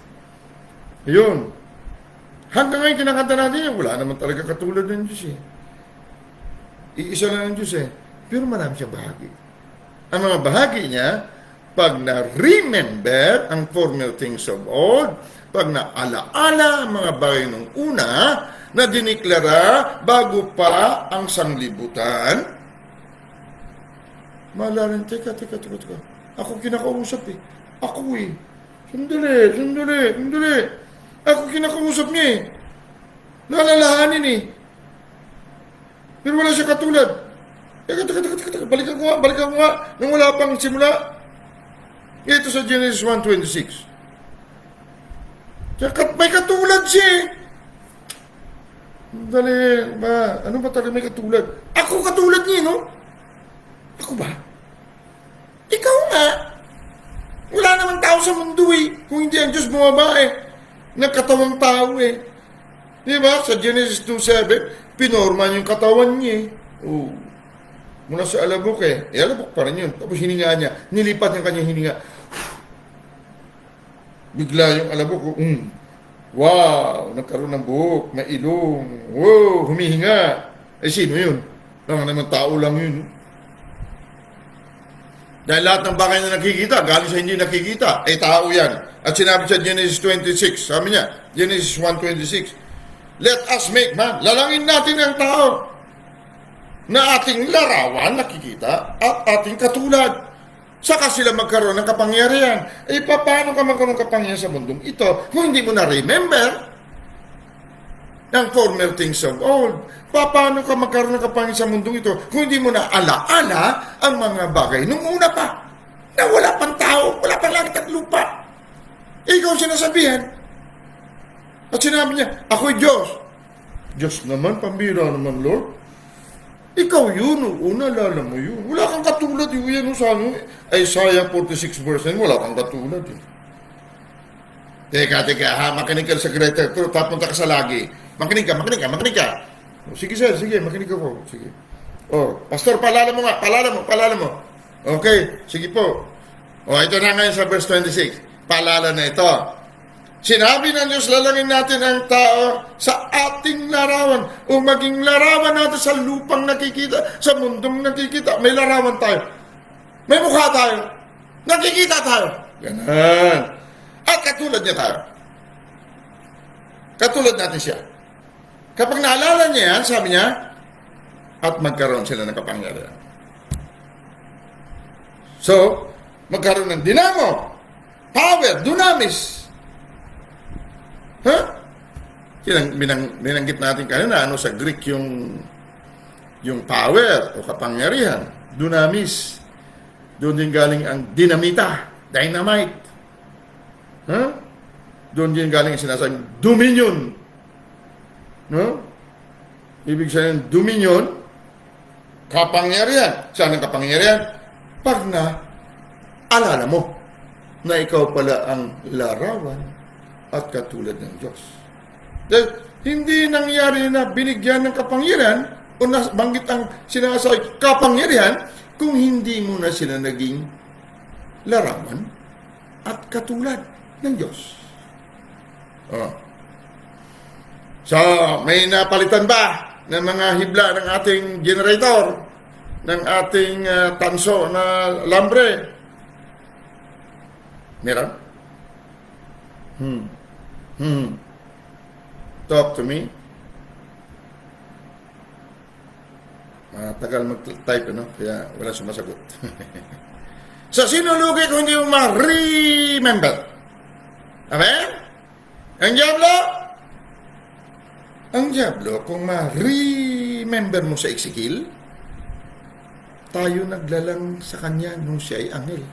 Speaker 1: Yun. Hanggang ngayon kinakanta natin yan. Wala naman talaga katulad ng Diyos eh. Iisa lang ang Diyos eh. Pero marami siyang bahagi. Ang mga bahagi niya, pag na-remember ang former things of old, pag na-alaala ang mga bagay ng una, na diniklara bago pa ang sanglibutan, maalala, teka. Ako kinakausap eh. Ako eh. Sandali. Ako kinakausap niya eh. Naalalahanin eh. Pero wala siya katulad. Teka. Balikan ko nga. Nang wala pang simula. Ito sa Genesis 1:26. May katulad siya eh. Dali, ba? Ano ba talaga may katulad? Ako katulad niya, no? Ako ba? Ikaw nga. Wala namang tao sa mundo eh. Kung hindi ang Diyos bumaba eh. Nagkatawang tao eh. Di ba? Sa Genesis 2:7, pinorma yung katawan niya eh. Oh. Mula sa alabok eh. Alabok pa rin yun. Tapos hininga niya. Nilipat yung kanyang hininga. Bigla yung alabok. Wow! Nagkaroon ng buhok. May ilong. Wow! Humihinga. Eh sino yun? Lang naman tao lang yun. Dahil lahat ng bagay na nakikita, galing sa hindi nakikita, ay tao yan. At sinabi sa Genesis 26, sabi niya, Genesis 1:26, let us make man, lalangin natin ang tao na ating larawan nakikita at ating katulad. Saka sila magkaroon ng kapangyarihan. Eh, paano ka magkaroon ng kapangyarihan sa mundong ito kung hindi mo na-remember ang former things of old? Paano ka magkaroon ng kapangyarihan sa mundong ito kung hindi mo na alaala ang mga bagay nung una pa, na wala pang tao, wala pang langit at lupa? Ikaw sinasabihan. At sinabi niya, ako'y Diyos. Diyos naman, pambira naman, Lord. Ikaw yun, naalala mo yun. Wala kang katulad yun, yan sa ano. Isaiah 46 verse 9, wala kang katulad yun. Teka, ha, makinig ka sa secretary, pero tapunta ka sa lagi. Makinig ka. Sige sir, sige, makinig ako. Sige. Pastor, palala mo. Okay, sige po. Ito na ngayon sa verse 26. Paalala na ito. Sinabi ng Diyos, lalangin natin ang tao sa ating larawan o maging larawan natin sa lupang nakikita, sa mundong nakikita. May larawan tayo. May mukha tayo. Nakikita tayo. Ganun. At katulad niya tayo. Katulad natin siya. Kapag naalala niya yan, sabi niya, at magkaroon sila ng kapangyarihan. So, magkaroon ng dinamo, power, dunamis. Binanggit natin kanina, sa Greek yung power o kapangyarihan, dunamis. Doon din galing ang dinamita, dynamite. Doon din galing ang sinasabing dominion. No? Ibig sabihin, dominion, kapangyarihan. Saan ang kapangyarihan? Pag na alala mo na ikaw pala ang larawan at katulad ng Diyos. Dahil hindi nangyari na binigyan ng kapangyarihan o nabanggit ang sinasabi kapangyarihan kung hindi mo na sila naging larawan at katulad ng Diyos. So, may napalitan ba ng mga hibla ng ating generator, ng ating tanso na lambre? Meron? Talk to me. Tagal mag-type, kaya wala sumasagot. So, sino lugi kung hindi mo ma-remember? Amen? Ang Diablo, kung ma-remember mo sa Ezekiel, tayo naglalang sa kanya nung siya ay anghel.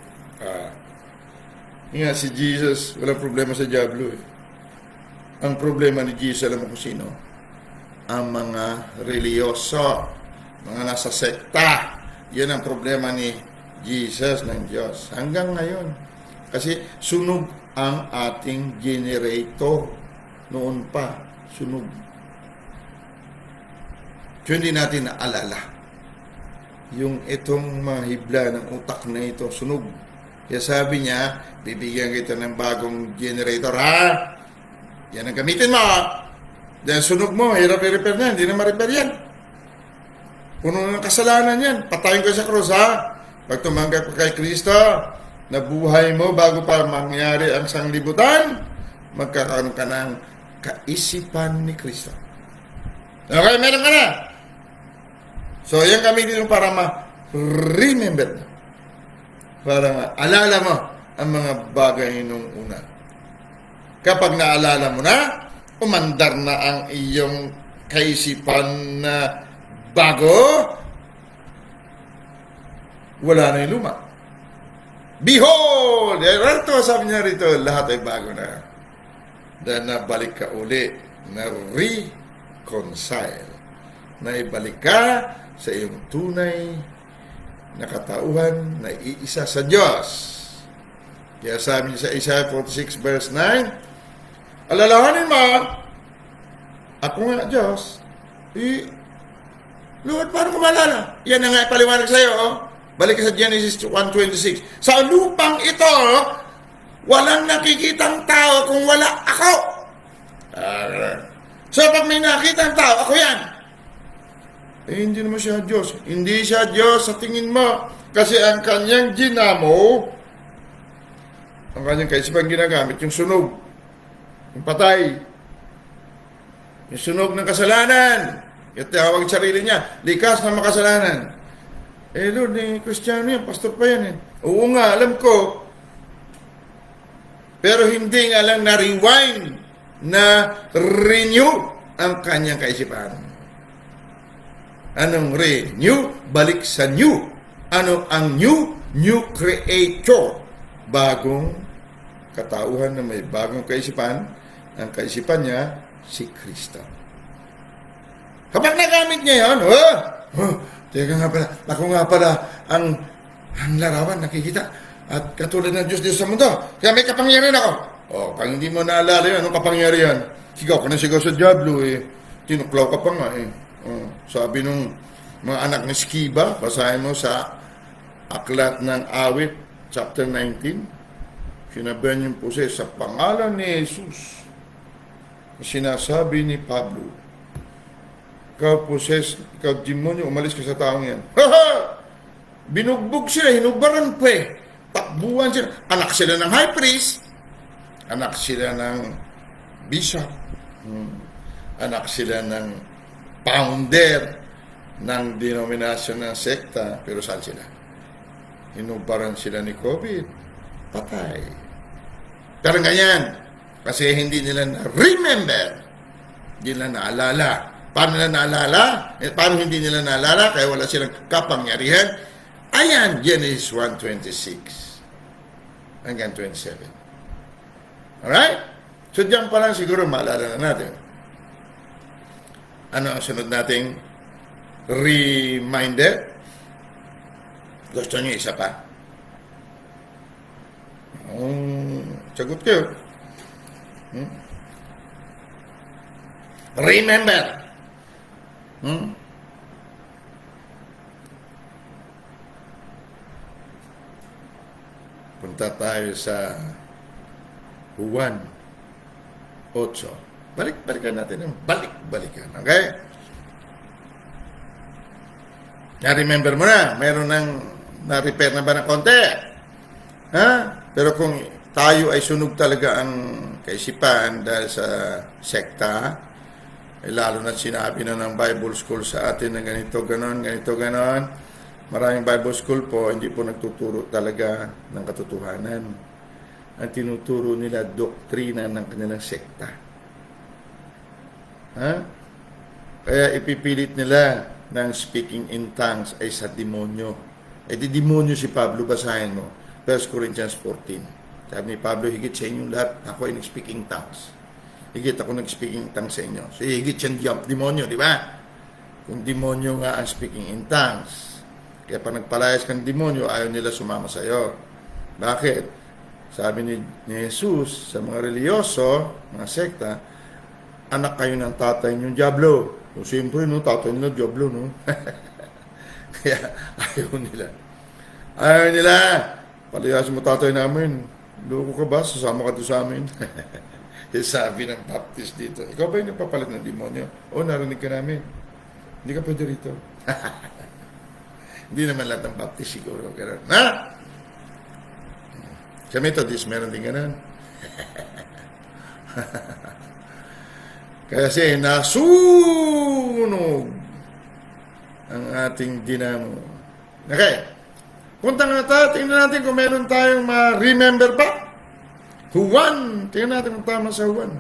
Speaker 1: Si Jesus, walang problema sa Diablo eh. Ang problema ni Jesus, alam mo kung sino? Ang mga reliyoso, mga nasa sekta. Yan ang problema ni Jesus ng Diyos. Hanggang ngayon. Kasi sunog ang ating generator. Noon pa, sunog. So, hindi natin naalala yung itong mga hibla ng utak na ito, sunog. Kaya sabi niya, bibigyan kita ng bagong generator, ha? Yan ang gamitin mo. Dahil sunog mo, hirap i-repair na, hindi na ma-repair yan. Puno ng kasalanan yan. Patayin ko sa krus, ha? Pag tumanggap ka kay Kristo, nabuhay mo bago pa mangyari ang sanglibutan, magkakaroon ka ng kaisipan ni Kristo. Okay, meron ka na. So, yan gamitin mo para ma-remember. Para maalala mo ang mga bagay nung una. Kapag naalala mo na, umandar na ang iyong kaisipan na bago, wala na yung luma. Behold! Rito, sabi niya rito, lahat ay bago na. Dahil nabalik ka uli, na reconcile. Na ibalik ka sa iyong tunay na katauhan na iisa sa Diyos. Kaya sabi niya sa Isaiah 46 verse 9, alalahanin mo, ako nga Diyos, Lord, paano ko malala? Yan na nga ipaliwanag sa iyo. Oh. Balik ka sa Genesis 1:26. Sa lupang ito, walang nakikitang tao kung wala ako. So pag may nakitang tao, ako yan. Hindi naman siya Diyos. Hindi siya Diyos sa tingin mo. Kasi ang kanyang ginamo, ang kanyang kaisipan ginagamit, yung sunog, yung patay, yung sunog ng kasalanan. Yung tawag sarili niya, likas na makasalanan. Lord, Kristiyano yan, pastor pa yan eh. Oo nga, alam ko. Pero hindi nga lang na-rewind, na-renew ang kanyang kaisipan. Anong renew? Balik sa new. Ano ang new? New creator. Bagong katauhan na may bagong kaisipan. Ang kaisipan niya, si Kristo. Kapag nagamit niya yun, teka nga pala, ako nga pala ang larawan, nakikita. At katulad ng Diyos dito sa mundo. Kaya may kapangyarihan ako. Pag hindi mo naalala yun, anong kapangyarihan? Sigaw ka na sigaw sa Diablo eh. Tinuklaw ka pa nga eh. Sabi nung mga anak ni Skiba, basahin mo sa Aklat ng Awit, chapter 19. Sinabihan yung poses sa pangalan ni Jesus. Sinasabi ni Pablo, ikaw poses, ikaw demonyo, umalis ka sa taong yan. Binugbog sila, hinugbaran pa eh. Takbuhan sila. Anak sila ng high priest. Anak sila ng bishop. Anak sila ng founder ng denominasyon ng sekta. Pero saan sila? Hinugbaran sila ni COVID. Patay. Pero ganyan. Kasi hindi nila na-remember. Hindi nila naalala. Paano nila naalala? Paano hindi nila naalala? Kaya wala silang kapangyarihan. Ayan, Genesis 1:26 hanggang 27. Alright? So, diyan pa lang siguro maalala na natin. Ano ang sunod nating reminder? Gusto niyo isa pa? Sagot kayo. Remember. Punta tayo sa Juan 8. Balik-balikan natin. Balik-balikan. Okay? Na-remember mo na. Mayroon ng na-repair na ba ng konti? Ha? Pero kung tayo ay sunog talaga ang kaisipan dahil sa sekta, lalo na sinabi na ng Bible School sa atin na ganito, ganon. Maraming Bible School po, hindi po nagtuturo talaga ng katotohanan. Ang tinuturo nila, doktrina ng kanilang sekta. Kaya ipipilit nila ng speaking in tongues ay sa demonyo. Di demonyo si Pablo, basahin mo. 1 Corinthians 14. Sabi ni Pablo, higit sa inyong lahat, ako ay nag-speaking tongues. Higit ako nag-speaking tongues sa inyo. So, higit siyang demonyo, di ba? Kung demonyo nga ang speaking in tongues. Kaya pag nagpalayas kang demonyo, ayaw nila sumama sa iyo. Bakit? Sabi ni Jesus sa mga religyoso, mga sekta, anak kayo ng tatay niyong Diablo. So, siyempre, no, tatay nila Diablo, no? Kaya ayaw nila. Palayasin mo tatay namin. Loko ka ba? Sasama ka doon sa amin. Sabi ng Baptist dito, ikaw ba yung nagpapalit ng demonyo? Narinig ka namin. Hindi ka pwede rito. Hindi naman lahat ng Baptist siguro. Ganun. Sa Methodist, meron din ganun. Kasi nasunog ang ating dinamo. Okay. Punta nga tayo, tingnan natin kung meron tayong ma-remember pa. Juan. Tingnan natin kung tama sa Juan.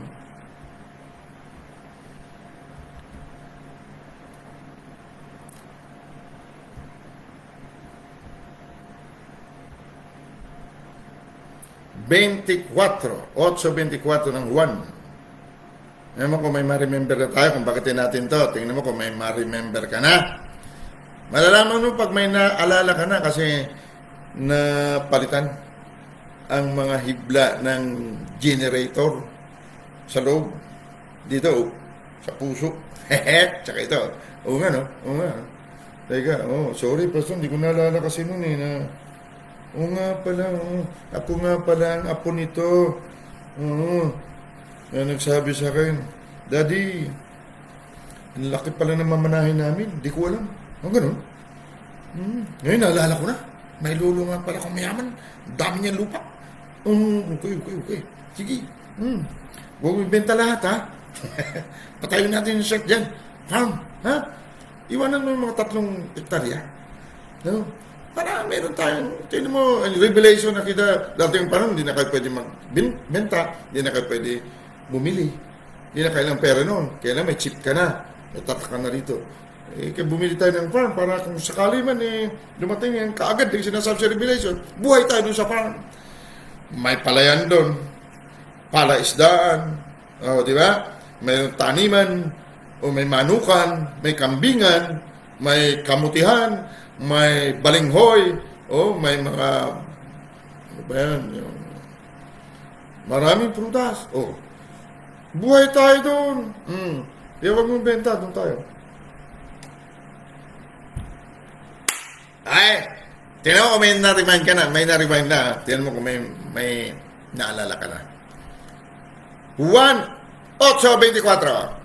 Speaker 1: Eight 24 ng Juan. Tingnan mo kung may ma-remember na tayo kung bakit natin to. Tingnan mo kung may ma-remember ka na. Malalaman mo pag may naalala ka na kasi napalitan ang mga hibla ng generator sa loob. Dito, sa puso. Tsaka ito. Oo nga, no? Oo nga. Teka, sorry, Pastor, hindi ko naalala kasi noon eh na... Oo nga pala, ako nga pala ang apo nito. Oo. Na nagsabi sa akin, Daddy, ang laki pala ng mamanahin namin. Di ko alam. Ganun. Ngayon, naalala ko na. May lolo nga pala kung mayaman. Dami niya lupa. Okay. Sige. Huwag mo ibenta lahat, ha? Patayin natin yung shirt dyan. Farm, ha? Iwanan mo yung mga 3 hektarya. No? Para meron tayong, tignan mo, revelation na kita, dati yung parang hindi na kayo pwede magbenta, hindi na kayo pwede bumili. Hindi na kailang pera noon. Kaya na may chip ka na, may tatak ka na rito. Kaya bumili tayo ng farm para kung sakali man dumating yung kaagad yung sinasabi sa revelation, buhay tayo dun sa farm. May palayan doon, palaisdaan, di ba? May taniman, o may manukan, may kambingan, may kamutihan, may balinghoy, may mga, ano ba yan, maraming prutas. Buhay tayo doon. Kaya wag mong benta, doon tayo. Ay, tingnan mo kung may na-remind ka na, tingnan mo kung may naalala ka na. 1:8:24.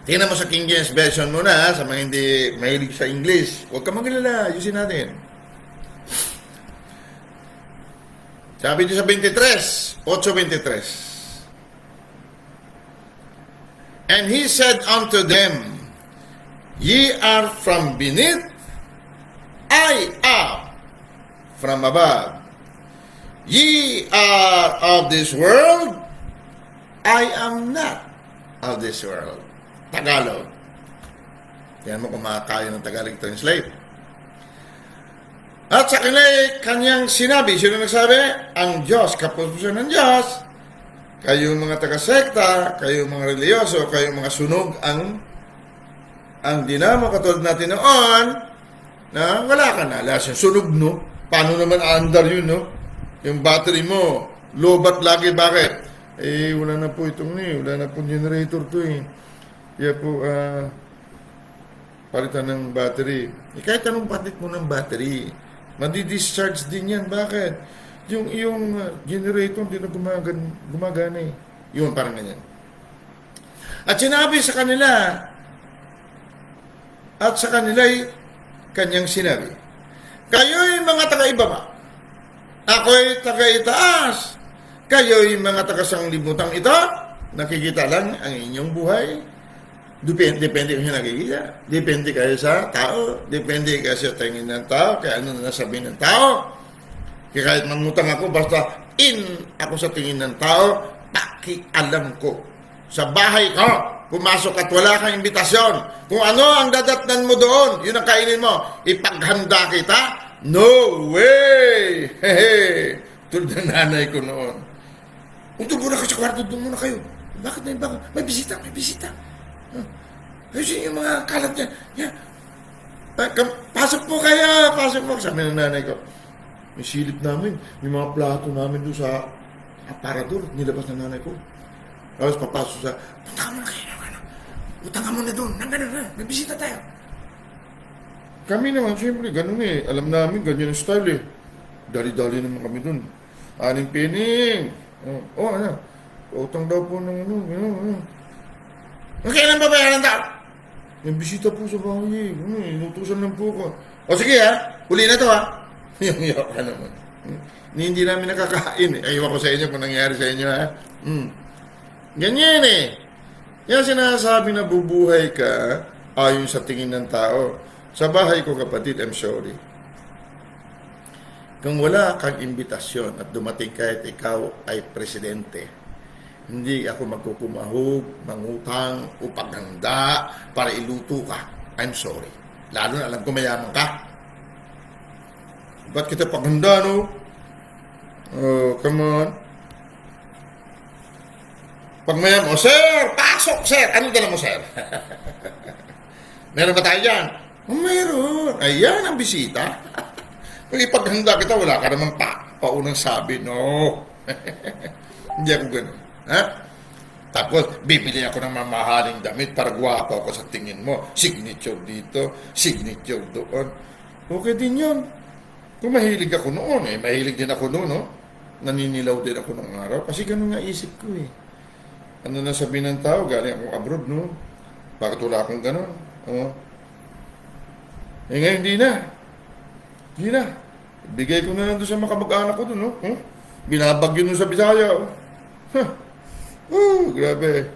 Speaker 1: Tingnan mo sa King James Version muna, sa mga hindi mahilig sa English. Huwag ka magalala, ayusin natin. Sabi dito sa 8:23. And he said unto them, Ye are from beneath, I am from above. Ye are of this world, I am not of this world. Tagalog. Yan mo kung makakaya ng Tagalog translate. At sa kanyang sinabi, sino nagsabi? Ang Diyos, kapupusan ng Diyos. Kayo mga taga-sekta, kayo mga reliyoso, kayo mga sunog ang dinamo katulad natin noon na wala ka na. Alas yung sunog, no? Paano naman aandar yun, no? Yung battery mo, lobat lagi, bakit? Wala na po itong wala na po generator to Kaya po, palitan ng battery. Kahit anong palit mo ng battery, madi-discharge din yan. Bakit? Yung generator hindi na gumagana Yun, parang ganyan. At sinabi sa kanila, kanyang sinabi, kayo'y mga taga-ibaba, ako'y taga-itaas, kayo'y mga taga-sanglibutang ito, nakikita lang ang inyong buhay. Depende kung nakikita. Depende kayo sa tao. Depende kayo sa tingin ng tao. Kaya ano na nasabihin ng tao. Kaya kahit mangutang ako, basta ako sa tingin ng tao, pakialam ko. Sa bahay ko, pumasok at wala kang imbitasyon. Kung ano ang dadatnan mo doon, yun ang kainin mo. Ipaghanda kita? No way! Hehe! Tulad ng nanay ko noon. Doon muna kayo sa kwarto, doon muna kayo. Bakit na yung baka? May bisita. Ayusin yung mga kalat niya. Pasok po kayo. Sabi ng nanay ko. May silip namin. May mga plato namin doon sa aparador. Nilabas ng nanay ko. Tapos papasok sa, punta ka muna doon. May bisita tayo. Kami naman, siyempre, ganun Alam namin, ganyan ang style Dali-dali naman kami doon. Aning pining. Utang daw po ng Kailan babayaran daw? May bisita po sa bahay inutusan lang po ko. Sige huli na to Yung ka naman. Hindi namin nakakain Aywan ko sa inyo kung nangyari sa inyo Ganyan Yan sinasabi na bubuhay ka ayon sa tingin ng tao. Sa bahay ko kapatid, I'm sorry. Kung wala kang imbitasyon at dumating kahit ikaw ay presidente, hindi ako magkukumahog, mangutang, o paghanda para iluto ka. I'm sorry. Lalo na alam ko mayaman ka. Ba't kita paghanda, no? Oh, come on. Pag maya mo, sir, pasok, sir. Ano dala mo, sir? Meron ba tayo dyan? Oh, meron. Ayan ang bisita. Kung ipaghanda kita, wala ka naman paunang sabi. No. Hindi ako ganun. Ha? Tapos, bibili ako ng mamahaling damit para gwapo ako sa tingin mo. Signature dito, signature doon. Okay din yun. Kung mahilig ako noon, mahilig din ako noon, no? Naninilaw din ako ng araw. Kasi ganun nga isip ko, Ano na sabihin ng tao, galing akong abroad, no? Bakit wala akong ganun? Oh. Ngayon, hindi na. Hindi na. Bigay ko na lang doon sa makamag-anak ko doon, no? Binabagyo nun sa Bisaya, grabe.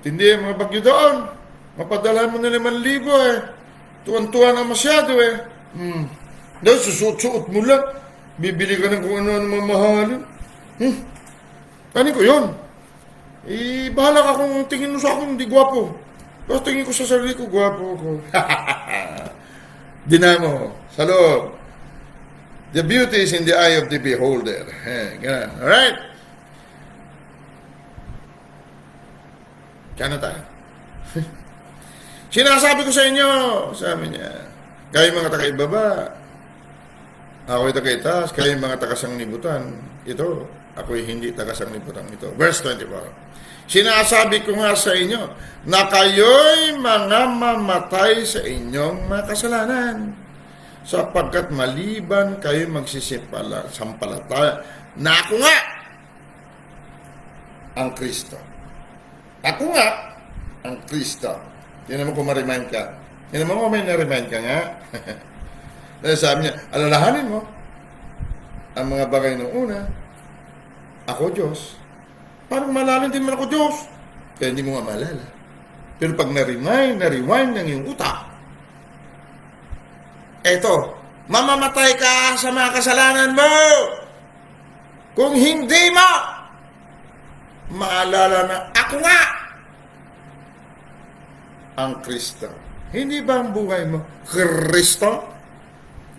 Speaker 1: Tindi mga bagyo doon. Mapadala mo na 5,000, Tuwan-tuwa na masyado, Dahil susuot-suot mo lang. Bibili ka ng kung ano-ano mamahalin. Kanin ko yun. Bahala ka kung tingin mo sa akin, hindi gwapo. Tapos tingin ko sa sarili ko, gwapo ko. Dinamo, sa loob. The beauty is in the eye of the beholder. Ganun. Alright? Kaya na tayo. Sinasabi ko sa inyo, sabi niya, kayo mga taga-ibaba, ako'y taga-itaas, kayo mga taga-sanglibutan, ito, ako'y hindi taga-sanglibutan ito. Verse 24. Sinasabi ko nga sa inyo, na kayo'y mga mamatay sa inyong mga kasalanan, sapagkat maliban kayo sampalataya na ako nga ang Kristo. Ako nga ang Kristo. Yan naman kung ma-remind ka. Yan naman kung may na-remind ka nga. Dahil sabi niya, alalahanin mo ang mga bagay ng una, ako Diyos. Parang malalim din man ako Diyos. Kaya hindi mo nga maalala. Pero pag na-rewind ng iyong utak, eto, mamamatay ka sa mga kasalanan mo. Kung hindi mo maalala na ako nga ang Kristo. Hindi ba ang buhay mo Kristo?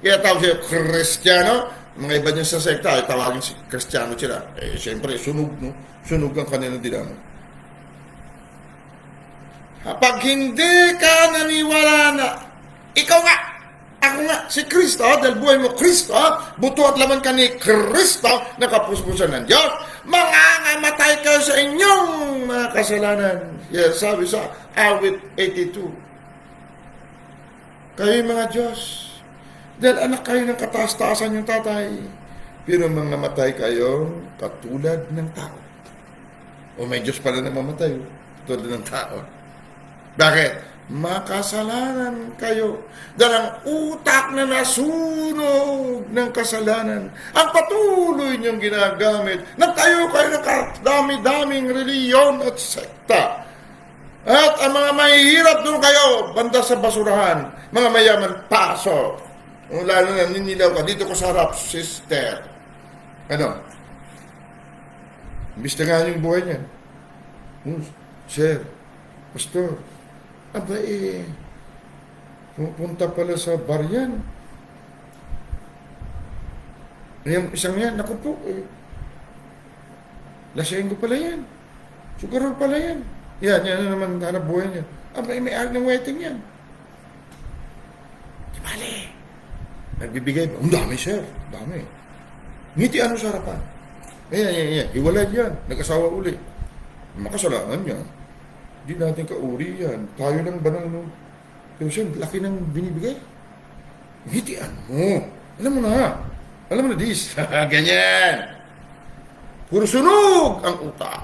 Speaker 1: Kaya tawag siya Kristiyano. Mga iba niya sa sekta ay tawagin si Kristiyano sila. Siyempre, sunog, no? Sunog ang kanilang dinamo. Kapag hindi ka naniwala na ikaw nga, ako nga, si Kristo, dahil buhay mo Kristo, buto at laman ka ni Kristo, nakapuspusan ng Diyos, mangangamatay ka sa inyong mga kasalanan. Yes, sabi sa awit 82. Kayo mga Diyos, dahil anak kayo ng kataas-taasan yung tatay, pero mangamatay kayo katulad ng tao. O may Diyos pala na mamatay, katulad ng tao. Bakit? Makasalanan kayo. Dahil ang utak na nasunog ng kasalanan, ang patuloy niyong ginagamit, nagtayo kayo ng dami-daming reliyon at sekta. At ang mga mahihirap doon kayo, banda sa basurahan, mga mayaman, paso. Lalo na ninilaw ka, dito ko sa harap, sister. Ano? Imbis na nga yung buhay niya. Sir, pastor, aba pupunta pala sa bar yan. Yung isang yan, naku po, lasing ko pala yan. Sugarol pala yan. Yan naman hanap buhay niya. Aba, may art ng wedding yan. Di bale. Nagbibigay ba? Ang dami, sir. Dami. Ngiti ano sa harapan. Ayan. Hiwalay yan. Nag-asawa uli. Makasalanan yan. Hindi natin kauri yan. Tayo lang ba ng pero siya, laki ng binibigay. Ngitian mo. Alam mo na. Alam mo na dis. Ganyan. Puro sunog ang utak.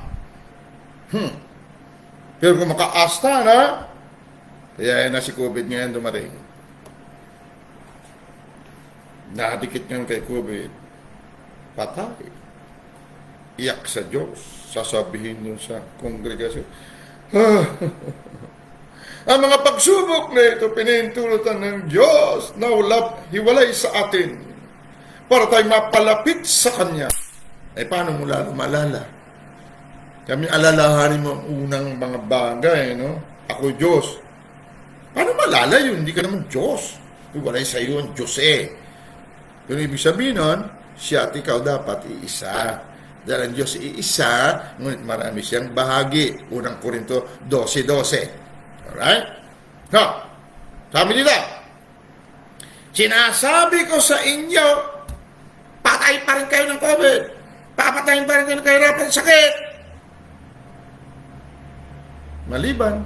Speaker 1: Pero kung makaasta na, kaya na si COVID ngayon dumating. Nakadikit ngayon kay COVID. Patay. Iyak sa Diyos. Sasabihin nyo sa kongregasyon. Ang mga pagsubok na ito pinahintulutan ng Diyos na hiwalay sa atin para tayo mapalapit sa Kanya. Ay paano mo lalo malala? Kami alalahanin mo ang unang mga bagay, no? Ako Diyos. Paano malala yun? Hindi ka naman Diyos. Hiwalay sa iyo ang Diyos Pero ibig sabihin nun, siya at ikaw dapat iisa. Dahil ang Diyos iisa, ngunit marami siyang bahagi. Unang Korinto 12:12. Alright? No. Sabi nila, sinasabi ko sa inyo, patay pa rin kayo ng COVID. Papatayin pa rin kayo ng kahirapan, sakit. Maliban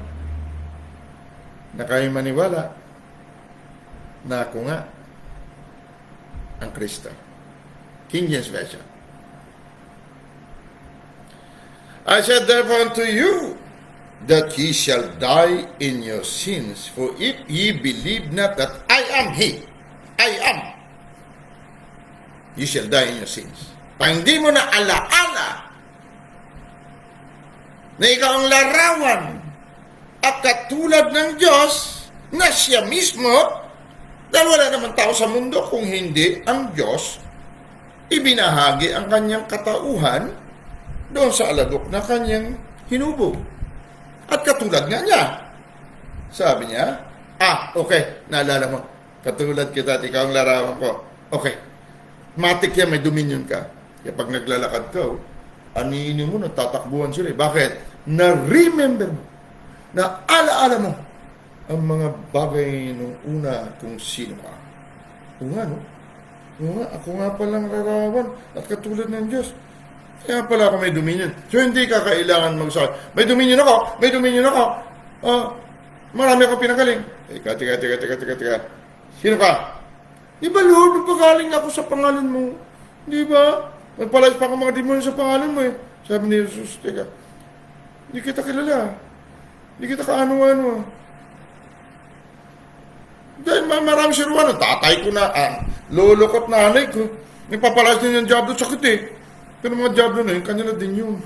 Speaker 1: na kayo maniwala na ako nga ang Kristo. King James Version. I said therefore unto you that ye shall die in your sins, for if ye believe not that I am He, I am, ye shall die in your sins. Pag hindi mo na alaala na ikaw ang larawan at katulad ng Diyos na siya mismo, dahil wala naman tao sa mundo kung hindi ang Diyos ibinahagi ang kanyang katauhan doon sa aladok na kanyang hinubog. At katulad nga niya, sabi niya, okay, naalala mo, katulad kita at ikaw ang larawan ko. Okay, matik yan, may dominion ka. Kaya pag naglalakad ka, aniinin mo, natatakbuhan sila. Bakit? Na-remember mo, na alaala mo ang mga bagay nung una kung sino ka. Oo nga, no? Oo nga, ako nga palang larawan at katulad ng Diyos. Kaya pala ako may dominion. So, hindi ka kailangan magsabi, may dominion ako, may dominion ako. Marami akong pinagaling. Teka. Sino ka? Di ba, Lord, nagpagaling ako sa pangalan mo? Di ba? Nagpalayas pa ako mga demonyo sa pangalan mo eh. Sabi ni Jesus, teka, hindi kita kilala. Hindi kita kaano-ano. Dahil marami si Ruan, tatay ko na, lolokot nanay ko. Nagpapalayas din yung Diablo, sakit eh. Pero mga Diablo na yun, kanila din yun.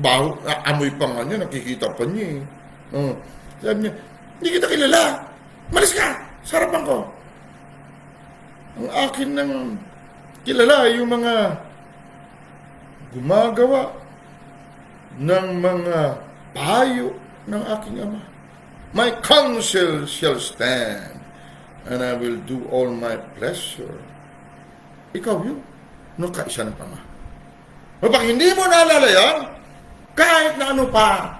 Speaker 1: Baho, amoy pa nga niya, nakikita pa niya eh. Sabi niya, hindi kita kilala. Malis ka, sarapan ko. Ang akin ng kilala yung mga gumagawa ng mga payo ng aking Ama. My counsel shall stand, and I will do all my pleasure. Ikaw yun, nung kaisa ng Ama. Pag hindi mo naalala yan, kahit na ano pa,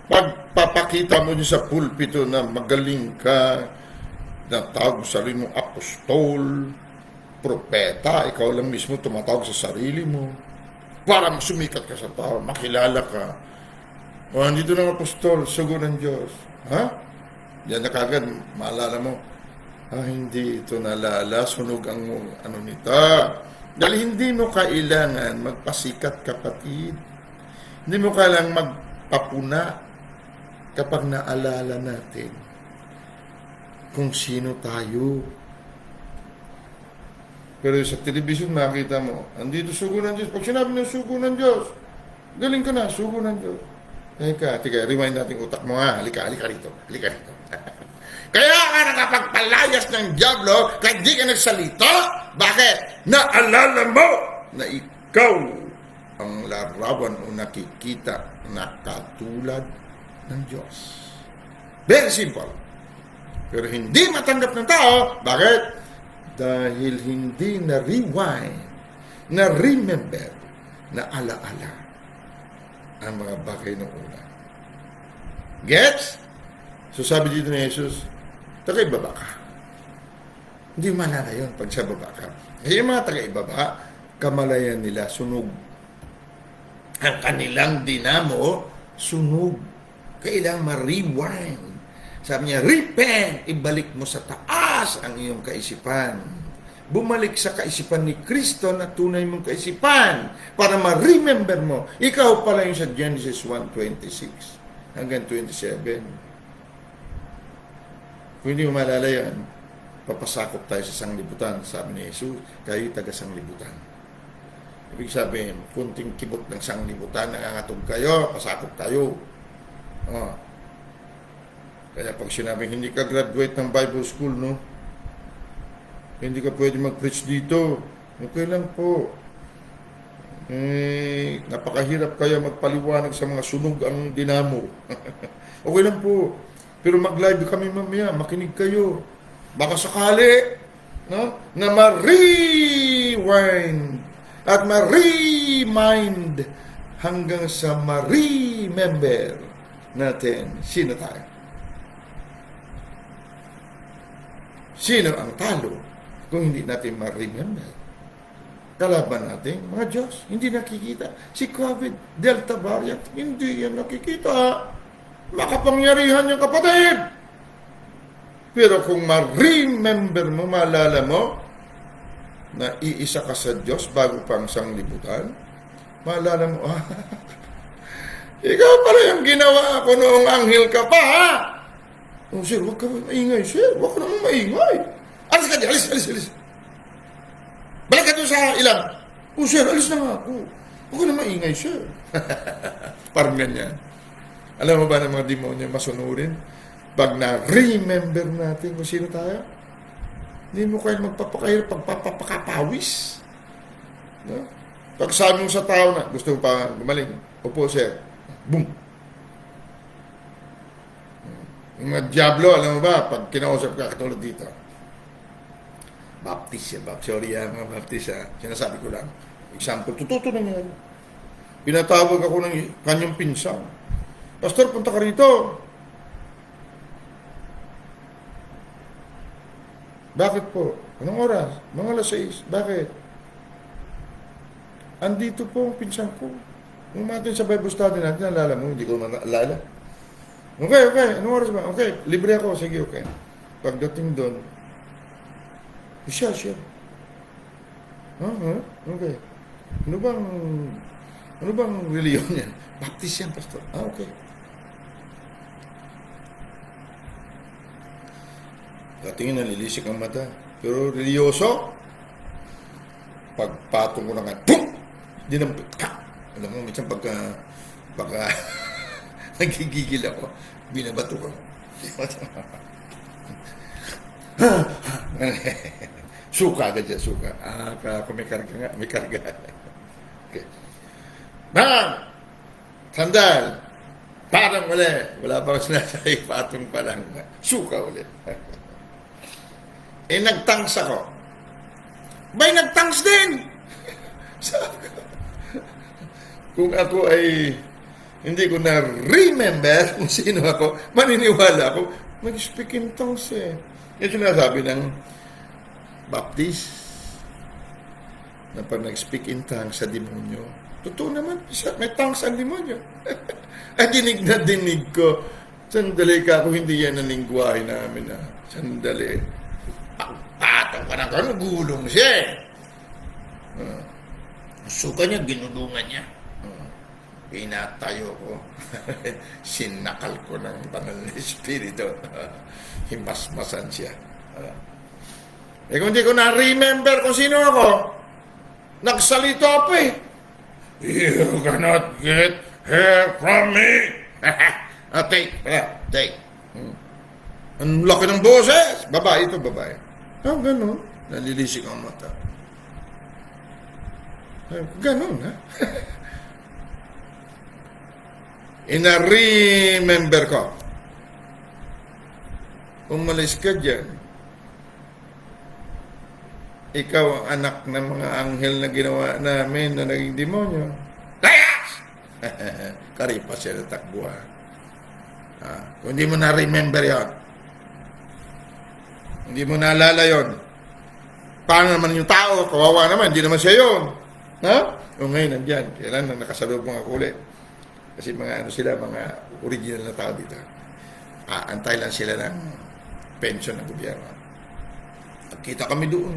Speaker 1: pagpapakita mo niyo sa pulpito na magaling ka, na tawag sa sarili mo apostol, propeta, ikaw lang mismo tumatawag sa sarili mo, para sumikat ka sa tao, makilala ka. Andito ng apostol, sugo ng Diyos. Ha? Yan na kagad, maalala mo, hindi ito nalala, sunog ang ano nito. Dahil hindi mo kailangan magpasikat, kapatid. Hindi mo kailangan magpapuna kapag naalala natin kung sino tayo. Pero sa television makita mo, andito sugo ng Diyos. Pag sinabi ng sugo ng Diyos, galing ka na, sugo ng Diyos. Teka, rewind natin utak mo ha. Halika rito. Kaya ka nakapagpalayas ng Diablo kahit di ka nagsalita. Bakit? Naalala mo na ikaw ang larawan o nakikita na katulad ng Diyos. Very simple. Pero hindi matanggap ng tao. Bakit? Dahil hindi na-rewind, na-remember, na alaala ang mga bagay ng una. Gets? So sabi dito ni Jesus, taga-ibaba ka. Hindi malala yun pag sa baba ka. Kasi yung mga taga-ibaba, kamalayan nila, sunog. Ang kanilang dinamo, sunog. Kailangan ma-rewind. Sabi niya, repent, ibalik mo sa taas ang iyong kaisipan. Bumalik sa kaisipan ni Kristo na tunay mong kaisipan para ma-remember mo. Ikaw pala yung sa Genesis 1:26 hanggang 27. Kung hindi mo malala yan, papasakop tayo sa sanglibutan. Sabi ni Jesus, kayo taga sanglibutan. Ibig sabihin, kunting kibot ng sanglibutan, nangangatog kayo, pasakop tayo. Kaya pag sinabing hindi ka graduate ng Bible school, no? Hindi ka pwede mag-preach dito. Okay lang po. Napakahirap kaya magpaliwanag sa mga sunog ang dinamo. Okay lang po. Pero mag-live kami mamaya, makinig kayo. Baka sakali, no? Na ma-rewind at ma-remind hanggang sa ma-remember natin sino tayo. Sino ang talo kung hindi natin ma-remember? Kalaban natin, mga Diyos, hindi nakikita. Si COVID, Delta variant, hindi yan nakikita. Makapangyarihan yung kapatid. Pero kung ma-remember mo, maalala mo, na iisa ka sa Diyos bago pang sanglibutan, maalala mo, ikaw pala yung ginawa ko noong anghel ka pa, ha? Oh, sir, huwag ka maingay, sir. Huwag ka naman maingay. Alis ka dyan, alis. Balik ka doon sa ilang. Oh, sir, alis na nga ako. Huwag ka naman maingay, sir. Parang ganyan. Alam mo ba ng mga demonyo masunurin? Pag na-remember natin kung sino tayo, hindi mo kayo magpapakahirap, pagpapakapawis. No? Pag sabi mo sa tao na, gusto mo pa gumaling, opo, sir. Boom. Yung mga diablo, alam mo ba, pag kinausap ka, katulad dito, Baptist yan, sorry mga Baptist, sinasabi ko lang. Example, totoo na yan. Pinatawag ako ng kanyang pinsan. Pastor, punta ka rito. Bakit po? Anong oras? Mga alas 6. Bakit? Andito po ang pinsan ko. Nung natin sa Bible study natin, nalala mo, hindi ko nalala. Okay. Anong oras ba? Okay, libre ako. Sige, okay. Pagdating doon, siya. Okay. Ano bang reliyon niya? Baptist yan, pastor. Okay. Katingin nalilisik ang mata. Pero religyoso, pagpatong ko na nga, boom! Dinampit ka. Alam mo, minsan pagka nagigigil ako, binabato ko. Suka agad dyan, suka. Kung may karga nga, may karga. Okay. Bang! Sandal! Parang wala pa sinasabi, patong pa lang. Suka ulit. Nagtangs ako. Bay, nagtangs din! Sabi ko. Kung ako ay hindi ko na-remember kung sino ako, maniniwala ako, mag-speak in tongues eh. Yung sinasabi ng Baptist na pag nag-speak in tongues sa demonyo, totoo naman, may tongues ang demonyo. Ay, dinig na dinig ko. Sandali ka, kung hindi yan ang lingwahe namin. Sandali. Pagpatong ka na ka, nagulong siya eh. Suka niya, ginulungan niya. Pinatayo ko. Sinakal ko ng banal na espiritu. Himasmasan siya. Kung hindi ko na-remember kung sino ako, nagsalita pa eh. You cannot get hair from me. Take. Ang laki ng boses. Babae ito, babae. Ganun. Nalilisik ang mata. Ganun, ha? Ina-remember ko. Umalis ka dyan. Ikaw ang anak ng mga anghel na ginawa namin na naging demonyo. Layas! Karipas siya na takbuhan. Kung hindi mo na-remember yun, hindi mo naalala yun, paano naman yung tao? Kawawa naman, hindi naman siya yun. O ngayon, nandyan. Kailan na nakasalubong ako ulit. Kasi mga mga original na tao dito. Antay lang sila ng pension ng gobyerno. Kita kami doon.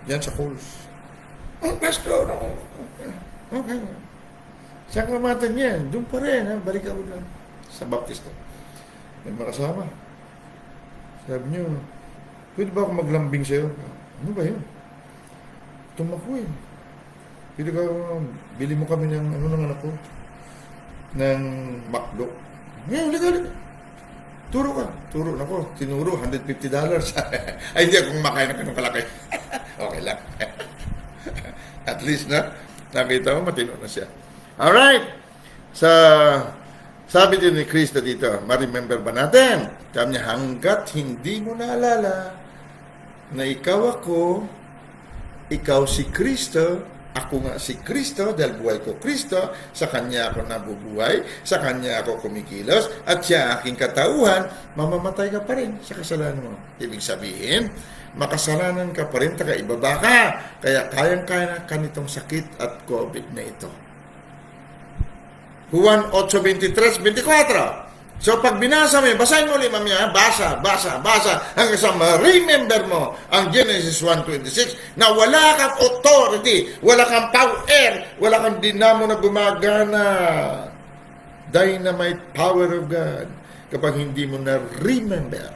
Speaker 1: Diyan sa Coles. Pastor, okay. Saan ka matan yan? Doon pa rin, balik ako doon. Sa Baptista. May makasama. Sabi niyo, pwede ba ako maglambing sa'yo? Ano ba yun? Tumakuin. Pwede ka, bili mo kami ng, ng anak ko? Ng McDo. Ngayon, liga. Turo na ko. Tinuro, $150. Ay, hindi akong makain ng ganun kalaki. Okay lang. At least na, nakita mo, matino na siya. Alright. Sabi din ni Krista dito, ma-remember ba natin? Sabi niya, hanggat hindi mo naalala na ikaw ako, ikaw si Kristo, ako nga si Kristo, dahil buhay ko Kristo, sa Kanya ako nabubuhay, sa Kanya ako kumikilos, at siya aking katauhan, mamamatay ka pa rin sa kasalanan mo. Ibig sabihin, makasalanan ka pa rin, taga-ibaba ka. Kaya kayang-kaya ka nitong sakit at COVID na ito. Juan 8:23-24. So pag binasa mo, basahin mo ulit, mamaya, basa, hanggang sa ma-remember mo ang Genesis 1:26 na wala kang authority, wala kang power, wala kang dinamo na gumagana. Dynamite power of God. Kapag hindi mo na-remember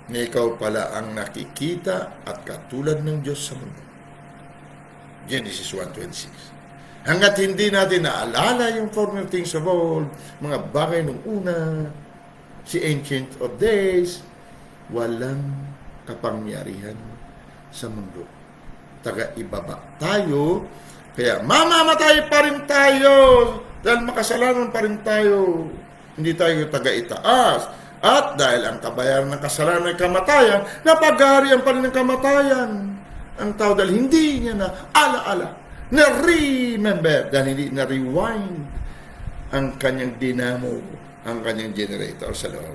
Speaker 1: na ikaw pala ang nakikita at katulad ng Diyos sa mundo. Genesis 1:26. Hanggat hindi natin naalala yung former things of old, mga bagay nung una, si Ancient of Days, walang kapangyarihan sa mundo. Taga-ibaba tayo, kaya mamamatay pa rin tayo, dahil makasalanan pa rin tayo. Hindi tayo taga-itaas. At dahil ang kabayaran ng kasalanan ay kamatayan, napaghaharian pa rin ng kamatayan. Ang tao dahil hindi niya na ala-ala, na-remember, dahil hindi na-rewind ang kanyang dinamo, ang kanyang generator sa loob.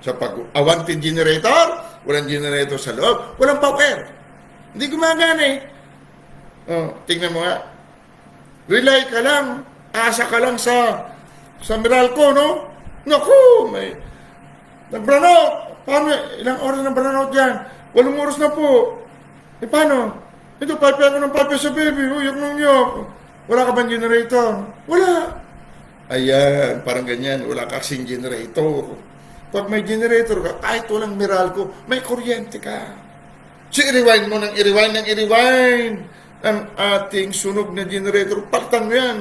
Speaker 1: So pag awantin generator, walang generator sa loob, walang power. Hindi gumagana eh. Tingnan mo nga. Rely ka lang, asa ka lang sa Meralco, no? Naku, may nag-brownout. Paano? Ilang oras na brownout yan? 8 oras na po. Paano? Ito, papi ako ng papi sa baby. Uyak nung yok. Wala ka bang generator? Wala. Ayan, parang ganyan. Wala kasing generator. Pag may generator ka, kahit walang Meralco, may kuryente ka. So, i-rewind mo ng i-rewind ang ating sunog na generator. Palitan mo yan.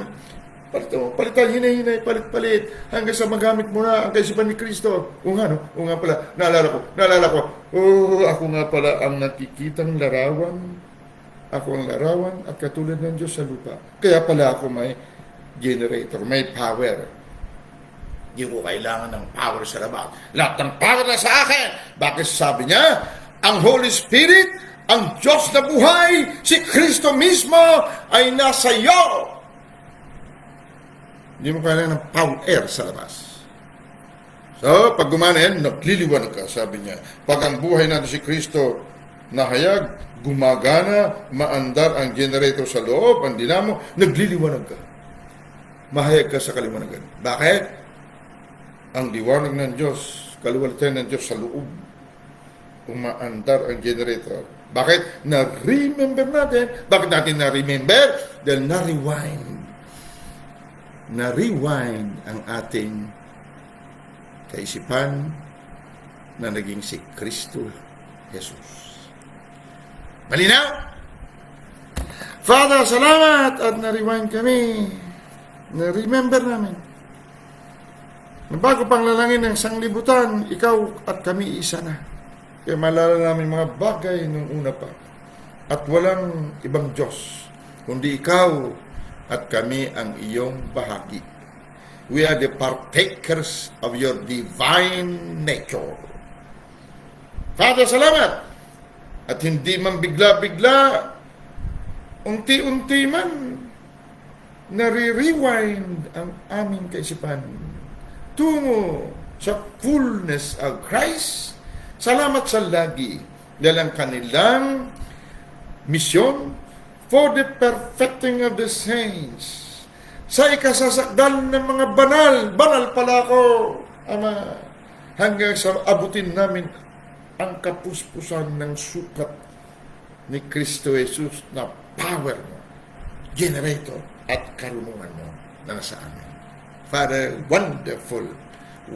Speaker 1: Palitan, hinay-hinay, palit-palit. Hanggang sa magamit mo na ang kaisipan ni Kristo. O nga, no? O nga pala, naalala ko. Ako nga pala ang nakikitang larawan. Ako ang larawan at katulad ng Diyos sa lupa. Kaya pala ako may generator, may power. Hindi ko kailangan ng power sa labas. Lahat ng power na sa akin. Bakit sabi niya? Ang Holy Spirit, ang Diyos na buhay, si Kristo mismo ay nasa iyo. Hindi mo kailangan ng power sa labas. So, pag gumana yan, nagliliwanag ka, sabi niya. Pag ang buhay natin si Kristo nahayag, gumagana, maandar ang generator sa loob, ang dinamo, nagliliwanag ka. Mahayag ka sa kaliwanagan. Bakit? Ang liwanag ng Diyos, kaliwanagan ng Diyos sa loob, umaandar ang generator. Bakit? Na-remember natin. Bakit natin na-remember? Dahil na-rewind. Na-rewind ang ating kaisipan na naging si Kristo Jesus. Malinaw? Father, salamat at na-rewind kami. Na-remember namin. Bago pang lalangin ng sanglibutan, ikaw at kami isa na. Kaya malala namin mga bagay nung una pa. At walang ibang Diyos, kundi ikaw at kami ang iyong bahagi. We are the partakers of your divine nature. Father, salamat. At hindi man bigla-bigla, unti-unti man, nare-rewind ang aming kaisipan tungo sa fullness of Christ. Salamat sa lagi dahil ang kanilang misyon for the perfecting of the saints. Sa ikasasakdal ng mga banal pala ako, Ama, hanggang sa abutin namin ang kapuspusan ng sukat ni Kristo Jesus na power mo, generator at karunungan mo na nasa amin. Father, wonderful,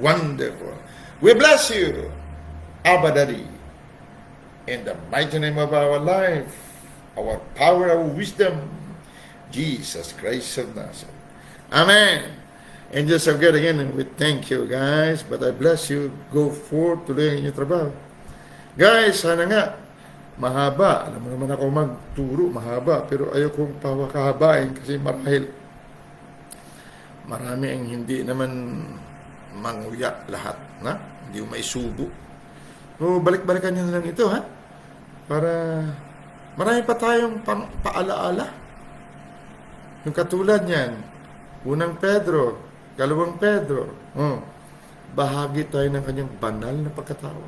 Speaker 1: wonderful. We bless you, Abba Daddy, in the mighty name of our life, our power, our wisdom, Jesus Christ of Nazareth. Amen. Angels of God again, and we thank you guys, but I bless you. Go forth today in your trabaho. Guys, sana nga, mahaba. Alam mo naman ako magturo, mahaba. Pero ayaw kong pawakahabain kasi marami ang hindi naman manguya lahat. Na? Hindi mo maisubo. So, balik-balikan nyo na lang ito, ha? Para Marami pa tayong paalaala. Yung katulad niyan, unang Pedro, kalawang Pedro, bahagi tayo ng kanyang banal na pagkatao.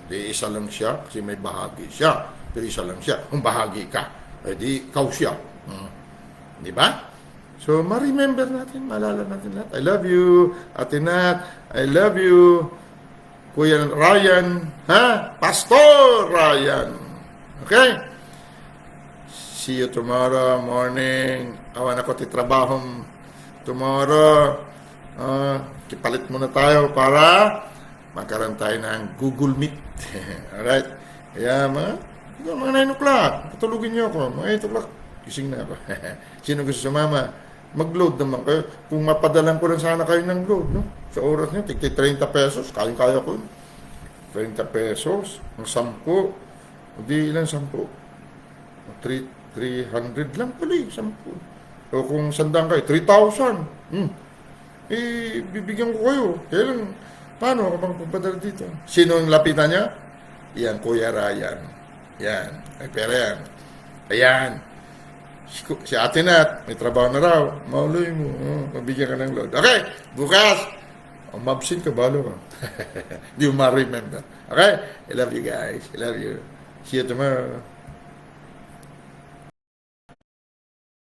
Speaker 1: Di isa lang siya, kasi may bahagi siya. Pero isa lang siya. Kung bahagi ka, di ikaw siya. Di ba? So, ma-remember natin, maalala natin lahat. I love you, Ate Nat. I love you, Kuya Ryan. Pastor Ryan. Okay? See you tomorrow morning. Awan ako titrabahong tomorrow. Kipalit muna tayo para magkaroon tayo ng Google Meet. Alright? Kaya mga 9 o'clock, patulugin niyo ako. Mga 8 o'clock, gising na ako. Sino gusto sumama? Mag-load naman kayo. Kung mapadalan ko lang sana kayo ng load, no? Sa oras niyo, tigti 30 pesos. Kaya ko. 30 pesos. Ang 10. Hindi ilan 10? 300 lang pala 10. O kung sandang kayo, 3,000. Bibigyan ko kayo. Kaya lang, paano ako bang pupadala dito? Sino ang lapitan niya? Yan, Kuya Ryan. Yan. Ay, pera yan. Ayan. Si Ate Nat, may trabaho na raw. Mauloy mo. Mabigyan ka ng load. Okay, bukas. Mabsin ka, balo ka. Di mo ma-remember. Okay? I love you guys. I love you. See you tomorrow.